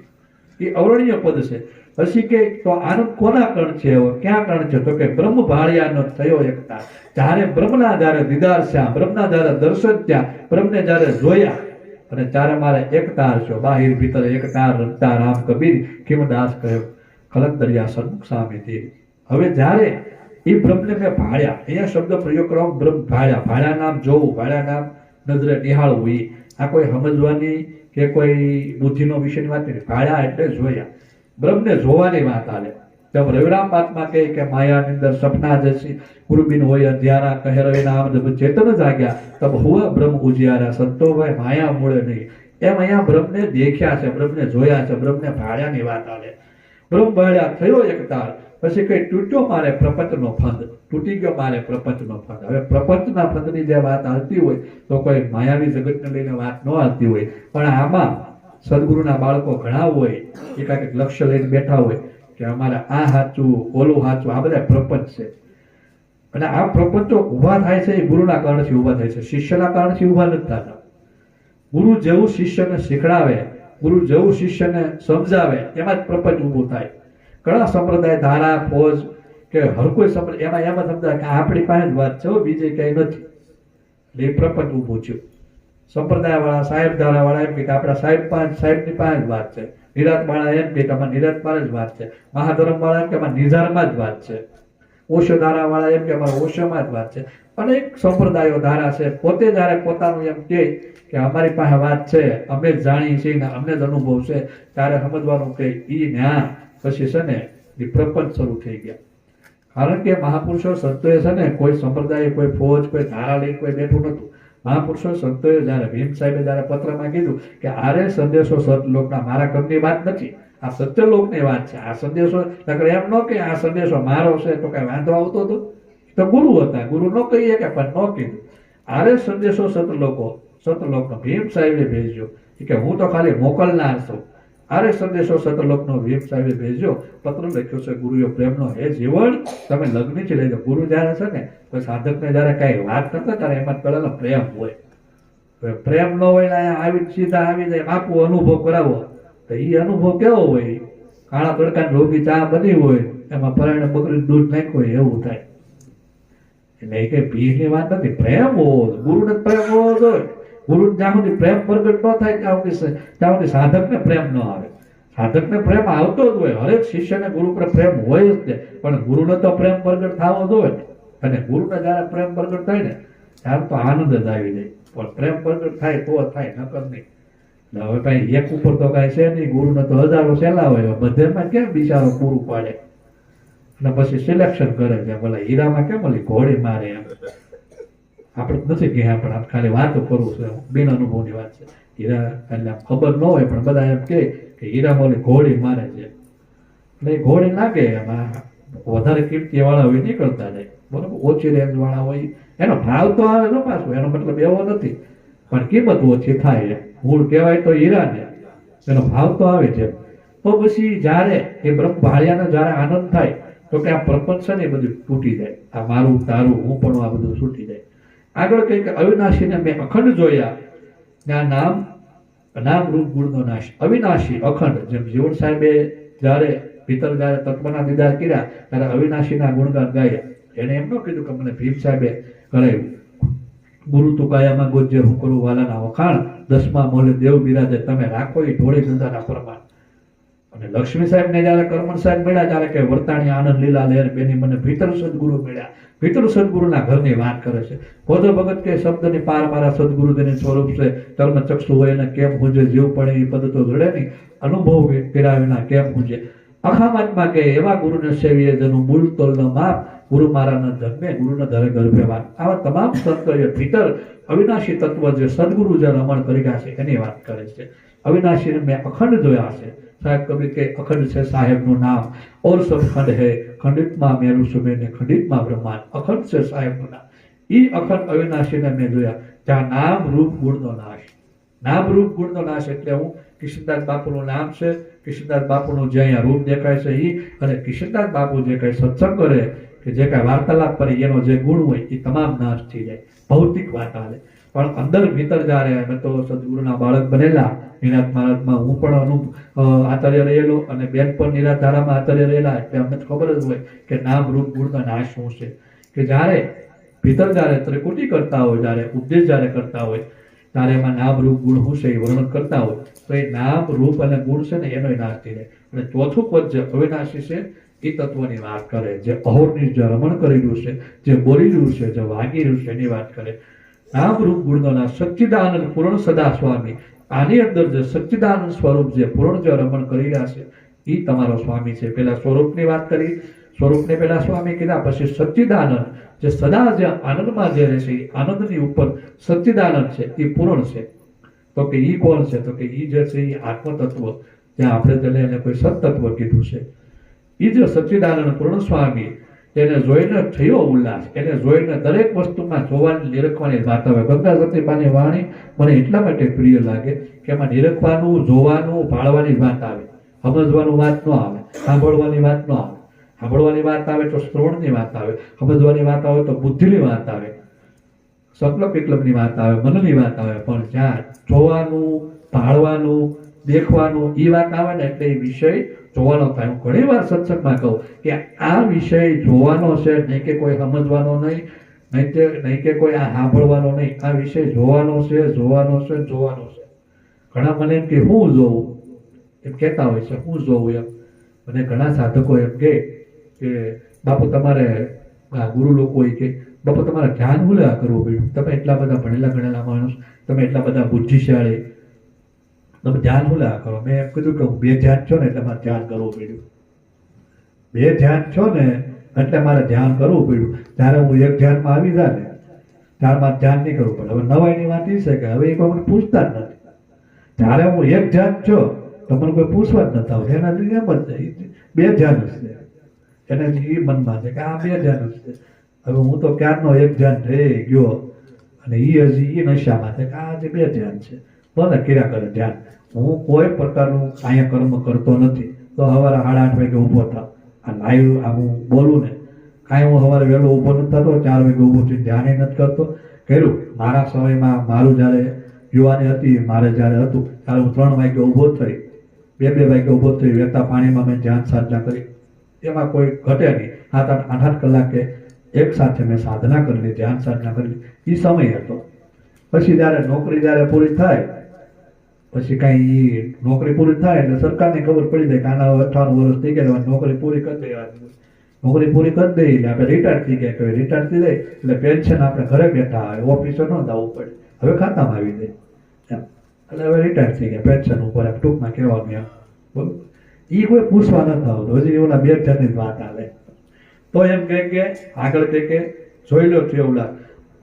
એ અવર્ણનીય પદ છે. પછી કે તો આનંદ કોના કણ છે, ક્યાં કણ છે, તો કે બ્રહ્મ ભાળિયાનો થયો એકતા. જ્યારે બ્રહ્મના જ્યારે દીદાર થયા, બ્રહ્મના જ્યારે દર્શન થયા, બ્રહ્મને જ્યારે જોયા અને ત્યારે મારે એકતાર છો, બાહિર ભીતર એકતાર રમતા રામ કબીર કિમદાસ કહ્યો, ખલક દરિયા સન્મુખ સામે થી. હવે જ્યારે એ બ્રહ્મને મેં ભાળ્યા, અહીંયા શબ્દ પ્રયોગ કરવા, બ્રહ્મ ભાળ્યા, ભાળ્યા નામ જોવું, ભાળ્યા નામ નજરે નિહાળવું. એ આ કોઈ સમજવાની કે કોઈ બુદ્ધિનો વિષયની વાત નથી, ભાળ્યા એટલે જોયા, બ્રહ્મને જોવાની વાત આલે. તેમ રવિરામ પાઠમાં કહે કે માયાની અંદર સપના જશી ગુરુબિન હોય અંધિયારા, કહે રવિ નામ જબ ચેતન જાગ્યા તબ હુઆ બ્રહ્મ ઉજિયારા. સંતો ભાઈ માયા મૂળે નહીં. એમ અહીંયા બ્રહ્મને દેખ્યા છે, બ્રહ્મને જોયા છે, બ્રહ્મને ભાળ્યાની વાત આલે. બ્રહ્મ ભાળ્યા થયો એક તાર. પછી કઈ તૂટ્યો મારે પ્રપંચનો ફંદ, તૂટી ગયો મારે પ્રપંચનો ફંદ. હવે પ્રપંચના ફંદની જે વાત આવતી હોય તો કોઈ માયાવી જગતને લઈને વાત ન આવતી હોય, પણ આમાં સદગુરુના બાળકો ઘણા હોય, એકાએક લક્ષ્ય લઈને બેઠા હોય કે અમારે આ સાચું, ઓલું સાચું, આ બધા પ્રપંચ છે. અને આ પ્રપંચો ઉભા થાય છે એ ગુરુના કારણથી ઉભા થાય છે, શિષ્યના કારણથી ઉભા નથી થતા. ગુરુ જેવું શિષ્યને શીખડાવે, ગુરુ જેવું શિષ્યને સમજાવે, એમાં જ પ્રપંચ ઊભું થાય. ઘણા સંપ્રદાય ધારા ફોજ કે હર કોઈ સંપ્રદાય એમાં સમજાય કે આપણી પાસે જ વાત છે, બીજે કઈ નથી, એ પ્રપંચ ઊભું થયું. સંપ્રદાય વાળા, સાહેબ ધારા વાળા એમ કે આપણા સાહેબની પાસે જ વાત છે, નિરાત વાળા એમ કે અમારા નિરાત પાસે જ વાત છે, મહાધર્મ વાળા એમ કે અમારા નિધારમાં જ વાત છે, ઓશો ધારા વાળા એમ કે અમારા ઓશોમાં જ વાત છે. અનેક સંપ્રદાયો ધારા છે, પોતે જયારે પોતાનું એમ કે અમારી પાસે વાત છે, અમે જ જાણીએ છીએ ને અમને જ અનુભવ છે, ત્યારે સમજવાનું કે ઈ ન્યા પછી છે ને એ પ્રપંચ શરૂ થઈ ગયા. કારણ કે મહાપુરુષો સંતોએ છે ને કોઈ સંપ્રદાય, કોઈ ફોજ, કોઈ ધારા લઈને કોઈ બેઠું નતું. મહાપુરુષો સંતોએ જયારે ભીમ સાહેબે જયારે પત્રમાં કીધું કે આરે સંદેશો સતલોકના, મારા ઘરની વાત નથી, આ સત્યલોકની વાત છે. આ સંદેશો નકર એમ ન કે આ સંદેશો મારો છે તો કઈ વાંધો આવતો હતો, તો ગુરુ હતા, ગુરુ ન કહીએ કે પણ ન કીધું. આરે સંદેશો સતલોકનો ભીમ સાહેબે ભેજ્યો કે હું તો ખાલી મોકલનાર છું. આરે સંદેશો સતલોકનો ભીમ સાહેબે ભેજ્યો, પત્ર લખ્યો છે ગુરુએ પ્રેમનો. હે જીવન, તમે લગ્નથી લઈ જાઓ. ગુરુ જયારે છે ને કોઈ સાધકને જયારે કઈ વાત કરતા ત્યારે એમાં પેલા પ્રેમ હોય. પ્રેમ ન હોય ને આવી સીધા આવી જાય બાપુ અનુભવ કરાવો, તો એ અનુભવ કેવો હોય? કાળા તડકા રોગી ચા બની હોય એમાં પરાણે બકરી દૂધ નાખ્યું હોય એવું થાય. એટલે એ કઈ ભીડની વાત નથી, પ્રેમ હોવો, ગુરુને પ્રેમ હોવો જોઈએ. ગુરુ જ્યાં સુધી પ્રેમ પ્રગટ ન થાય ત્યાં સુધી સાધકને પ્રેમ ન આવે. સાધકને પ્રેમ આવતો જ હોય, હરેક શિષ્યને ગુરુ પર પ્રેમ હોય જ છે, પણ ગુરુને તો પ્રેમ પ્રગટ થવો જોઈએ. અને ગુરુને જયારે પ્રેમ પ્રગટ થાય ને ત્યારે તો આનંદ જ આવી જાય. પણ પ્રેમ પ્રગટ થાય તો થાય, નકર નહીં. હવે કઈ એક ઉપર તો કઈ છે નહીં, ગુરુને તો હજારો સેલા હોય, બધેમાં કેમ બિચારો પૂરું પાડે અને પછી સિલેક્શન કરે છે. ભલે હીરામાં કેમ ઓલી ઘોડી મારે એમ. આપણે નથી કે આપણે ખાલી વાતો કરવું છે, બિન અનુભવની વાત છે. હીરા એટલે ખબર ન હોય પણ બધા એમ કે હીરામાં ઓલી ઘોડી મારે છે, એટલે એ ઘોડી નાખે એમાં વધારે કિંમતી વાળા હોય નીકળતા જાય, બરોબર. ઓછી રેન્જ વાળા હોય એનો ભાવ તો આવે ન પાછું, એનો મતલબ એવો નથી, પણ કિંમત ઓછી થાય. મૂળ કહેવાય તો હીરાને, એનો ભાવ તો આવે છે. તો પછી જ્યારે એ બ્રહ્મ ભાળિયાને જ્યારે આનંદ થાય તો કે આ પ્રપંચ છે ને એ બધું તૂટી જાય, આ મારું તારું હું પણ આ બધું છૂટી જાય. આગળ કઈ કે અવિનાશીને મેં અખંડ જોયા, નામ રૂપ ગુણનો નાશ. અવિનાશી અખંડ, જેમ જીવન સાહેબે જ્યારે ભીતર જ્યારે તત્વના દીદાર કર્યા ત્યારે અવિનાશીના ગુણગાન ગાયા. એને એમ ન કીધું કે મને ભીમ સાહેબે કરાવ્યું. ગુરુ તુકાયામાં ગોજ્ય હું કરું વાલાના વખાણ, 10મા મોલે દેવ બિરાજે તમે રાખો એ ઢોળી ધંધાના પ્રમાણ. અને લક્ષ્મી સાહેબ ને જયારે કરમણ સાહેબ મળ્યા ત્યારે કે વર્તાણી આનંદ લીલા લહેર બેની મને ભીતર સદગુરુ મળ્યા. ભીતર સદગુરુના ઘરની વાત કરે છે. ખોજો ભગત કે શબ્દની પાર મારા સદગુરુ તેની સ્વરૂપ છે, કર્મ ચક્ષુ હોય ને કેમ હુંજે, જીવ પડે એ પદ તો જડે નહીં, અનુભવ કર્યા વિના કેમ હુંજે. અખામતમાં કે એવા ગુરુને સેવીએ જેનું મૂળ તોલ ન માપ, ગુરુ મારાના જન્મે ગુરુના ધરે ગર્ભે વાત. આવા તમામ સંતોએ ભીતર અવિનાશી તત્વ જે સદગુરુ જે રમણ કરી ગયા છે એની વાત કરે છે. અવિનાશીને મેં અખંડ જોયા છે. સાહેબ કબીર કે અખંડ છે સાહેબનું નામ, ઓર સબ ખંડ હે, ખંડિતમાં મેરું સુમેર ને ખંડિતમાં બ્રહ્માંડ. અખંડ છે સાહેબનું નામ. ઈ અખંડ અવિનાશીને મેં જોયા જ્યાં નામ રૂપ ગુણનો નાશ. નામ રૂપ ગુણનો નાશ એટલે હું કિશનદાસ બાપુનું નામ છે, કિશનદાસ બાપુનું જે અહીંયા રૂપ દેખાય છે ઈ, અને કિશનદાસ બાપુ જે કઈ સત્સંગ કરે કે જે કઈ વાર્તાલાપ કરે એનો જે ગુણ હોય એ તમામ નાશ થઈ જાય. ભૌતિક વાત આવે પણ અંદર ભીતર જ્યારે અમે તો સદગુરુના બાળક બનેલા, નિરાત મહારાજમાં હું પણ આચાર્ય રહેલો અને બેન પણ નિરાત ધારામાં આચાર્ય રહેલા, એટલે અમને ખબર જ હોય કે નામ રૂપ ગુણનો નાશ શું છે. કે જ્યારે ભીતર જ્યારે ત્રિકુટી કરતા હોય, જ્યારે ઉપદેશ જ્યારે કરતા હોય ત્યારે એમાં નામ રૂપ ગુણ શું છે એ વર્ણન કરતા હોય તો એ નામ રૂપ અને ગુણ છે ને એનો નાશ થઈ જાય. અને ચોથું પદ જે અવિનાશી છે એ તત્વની વાત કરે, જે અહોરની જે રમણ કરેલું છે, જે બોલી રહ્યું છે, જે વાગી રહ્યું છે એની વાત કરે. નામ રૂપ ગુણનો નાશ. સચ્ચિદાનંદ પૂર્ણ સદા સ્વામી, આની અંદર જે સચ્ચિદાનંદ સ્વરૂપ જે પૂર્ણ જે રમણ કરી રહ્યા છે એ તમારો સ્વામી છે. પેલા સ્વરૂપની વાત કરી, સ્વરૂપને પેલા સ્વામી કીધા, પછી સચ્ચિદાનંદ જે સદા જે આનંદમાં જે રહે છે, આનંદની ઉપર સચ્ચિદાનંદ છે એ પૂર્ણ છે. તો કે ઈ કોણ છે? તો કે ઈ જે છે એ આત્મ તત્વ, જ્યાં આપણે તેને એને કોઈ સત્તત્વ કીધું છે. ઈ જે સચ્ચિદાનંદ પૂર્ણ સ્વામી, એને જોઈને થયો ઉલ્લાસ, એને જોઈને દરેક વસ્તુમાં જોવાની નિરખવાની વાત આવે. ગંગા સતીબાની વાણી મને એટલા માટે પ્રિય લાગે કે એમાં નિરખવાનું, જોવાનું, ભાળવાની વાત આવે, સમજવાનું વાત ન આવે, સાંભળવાની વાત ન આવે. સાંભળવાની વાત આવે તો શ્રવણની વાત આવે, સમજવાની વાત આવે તો બુદ્ધિની વાત આવે, સંકલ્પ વિકલ્પની વાત આવે, મનની વાત આવે. પણ જ્યાં જોવાનું, ભાળવાનું, દેખવાનું એ વાત આવે ને એટલે એ વિષય જોવાનો થાય. હું ઘણી વાર સત્સંગમાં કહું કે આ વિષય જોવાનો છે, નહીં કે કોઈ સમજવાનો નહીં, નહીં કે કોઈ આ સાંભળવાનો નહીં. આ વિષય જોવાનો છે, જોવાનો છે, જોવાનો છે. ઘણા મને એમ કે હું જોઉં એમ કહેતા હોય છે, હું જોઉં એમ. અને ઘણા સાધકો એમ કે બાપુ તમારે ગુરુ લોકો કે બાપુ તમારે ધ્યાન ભૂલ્યા કરવું પડ્યું, તમે એટલા બધા ભણેલા ગણેલા માણસ, તમે એટલા બધા બુદ્ધિશાળી, તમે ધ્યાન ભૂલ્યા કરો. મેં એમ કીધું કે હું બે ધ્યાન છો ને એટલે મારે ધ્યાન કરવું પડ્યું. બે ધ્યાન છો ને એટલે મારે ધ્યાન કરવું પડ્યું. ત્યારે હું એક ધ્યાનમાં આવી જાય ને ત્યારે મારે ધ્યાન નહીં કરવું પડે. હવે નવાઈની વાત એ છે કે હવે એ કોઈ મને પૂછતા જ નથી. જ્યારે હું એક ધ્યાન છો તમને કોઈ પૂછવા જ નતા આવડે એના જેવી એમ જ જાય. બે ધ્યાન જ છે એને એ મનમાં છે કે આ બે ધ્યાન જ છે. હવે હું તો ક્યારનો એક ધ્યાન થઈ ગયો અને એ હજી એ નશામાં છે કે આ જે બે ધ્યાન છે ભલે કર્યા કરે ધ્યાન. હું કોઈ પ્રકારનું કાંઈ કર્મ કરતો નથી. તો સવારે 8:30 વાગે ઊભો થાવ આ લાઈવ આ હું બોલું ને કાંઈ હું સવારે વહેલો ઊભો નથી થતો 4 વાગે ઊભો થઈને ધ્યાન નથી કરતો. કર્યું મારા સમયમાં મારું જ્યારે યુવાની હતી મારે જ્યારે હતું ત્યારે હું 3 વાગે ઊભો થઈ 2 વાગે ઊભો થઈ વહેતા પાણીમાં મેં ધ્યાન સાધના કરી. એમાં કોઈ ઘટે નહીં. 7-8 કલાકે એક સાથે મેં સાધના કરેલી ધ્યાન સાધના કરેલી એ સમય હતો. પછી જ્યારે નોકરી જ્યારે પૂરી થાય પછી કાંઈ નોકરી પૂરી થાય એટલે સરકારને ખબર પડી જાય કે આના 58 વર્ષ થઈ ગયા નોકરી પૂરી કરી દેવાની. નોકરી પૂરી કરી દઈએ એટલે આપણે રિટાયર થઈ ગયા કહેવાય. રિટાયર થઈ જાય એટલે પેન્શન આપણે ઘરે બેઠા હોય ઓફિસે ન જવું પડે હવે ખાતામાં આવી જાય એમ. એટલે હવે રિટાયર થઈ ગયા પેન્શન ઉપર એમ ટૂંકમાં કહેવાનું એમ. બરોબર એ કોઈ પૂછવા નથી આવતું. હજી ઓલા 2 જણની વાત આવે તો એમ કે આગળ કે જોઈ લો છે ઓલા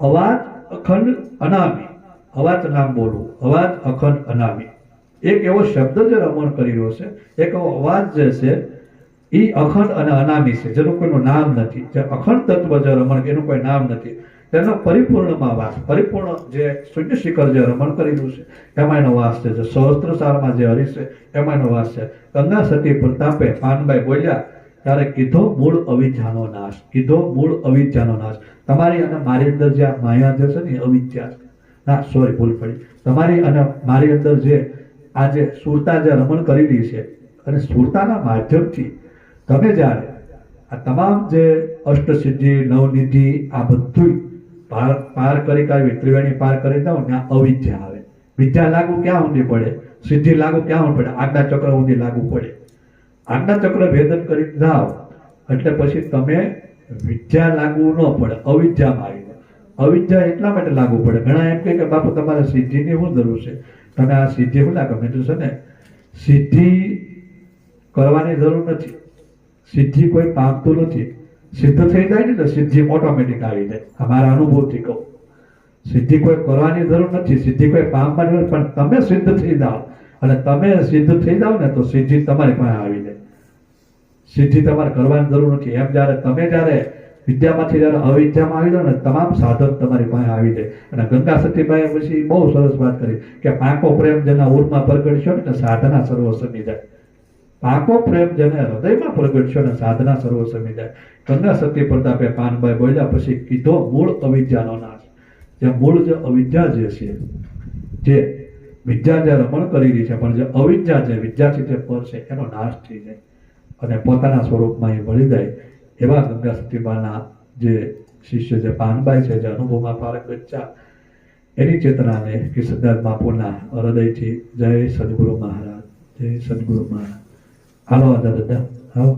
અવાજ અખંડ અનામી. અવાજ નામ બોલવું અવાજ અખંડ અનામી એક એવો શબ્દ જે રમણ કરી રહ્યો છે. એક એવો અવાજ જે છે એ અખંડ અને અનામી છે જેનું કોઈનું નામ નથી. જે અખંડ તત્વ જે રમણ એનું કોઈ નામ નથી. તેનો પરિપૂર્ણમાં વાસ પરિપૂર્ણ જે શૂન્ય શિખર જે રમણ કરેલું છે એમાં એનો વાસ છે. જે સહસ્ત્રસારમાં જે હરી છે એમાં એનો વાસ છે. ગંગા સતી પ્રતાપે પાનબાઈ બોલ્યા ત્યારે કીધો મૂળ અવિદ્યાનો નાશ. કીધો મૂળ અવિદ્યાનો નાશ. તમારી અને મારી અંદર જે આ માયા જે છે ને અવિદ્યા ના સોરી ભૂલ પડી. તમારી અને મારી અંદર જે આ જે સુરતા જે રમણ કરેલી છે અને સુરતાના માધ્યમથી તમે જ્યારે આ તમામ જે અષ્ટસિદ્ધિ નવનિધિ આ બધું પાર કરી કાઢવી ત્રિવેણી પાર કરી દો ને અવિદ્યા આવે. વિદ્યા લાગુ ક્યાં ઊંધી પડે? સિદ્ધિ લાગુ ક્યાં ઊંધી પડે? આજ્ઞા ચક્ર ઊંધી લાગુ પડે. આજ્ઞા ચક્ર ભેદન કરી જાઓ એટલે પછી તમે વિદ્યા લાગુ ન પડે અવિદ્યામાં આવી જાય. અવિદ્યા એટલા માટે લાગુ પડે. ઘણા એમ કહે કે બાપુ તમારે સિદ્ધિની શું જરૂર છે? તમે આ સિદ્ધિ શું લાગે મેં છે ને સિદ્ધિ કરવાની જરૂર નથી. સિદ્ધિ કોઈ પામતું નથી. સિદ્ધ થઈ જાય ને તો સિદ્ધિ ઓટોમેટિક આવી જાય. અમારા અનુભવથી કહું સિદ્ધિ કોઈ કરવાની જરૂર નથી. સિદ્ધિ કોઈ પામવાની જરૂર પણ તમે સિદ્ધ થઈ જાઓ અને તમે સિદ્ધ થઈ જાઓ ને તો સિદ્ધિ તમારી પાસે આવી જાય. સિદ્ધિ તમારે કરવાની જરૂર નથી. એમ જ્યારે વિદ્યામાંથી જ્યારે અવિદ્યામાં આવી જાઓ ને તમામ સાધન તમારી પાસે આવી જાય. અને ગંગા સતીબાઈએ પછી બહુ સરસ વાત કરી કે પાકો પ્રેમ જેના ઉરમાં પ્રગટશો ને સાધના સર્વ સમી જાય. પાકો પ્રેમ જેને હૃદયમાં પ્રગટશો ને સાધના સર્વ સમી જાય. ગંગા સતી પ્રતાપે પાનબાઈ બોલ્યા પછી કીધો મૂળ અવિદ્યાનો નાશ. જે મૂળ જે અવિદ્યા જે છે જે વિદ્યા જે રમણ કરેલી છે પણ જે અવિદ્યા જે વિદ્યાથી જે પર છે એનો નાશ થઈ જાય અને પોતાના સ્વરૂપમાં એ મળી જાય. એવા ગંગા સતીબાના જે શિષ્ય જે પાનબાઈ છે જે અનુભવમાં પારંગત છે એની ચેતનાને કિશનદાસ બાપુના હૃદયથી જય સદગુરુ મહારાજ જય સદગુરુ મહારાજ. હાલો દાદા આવો.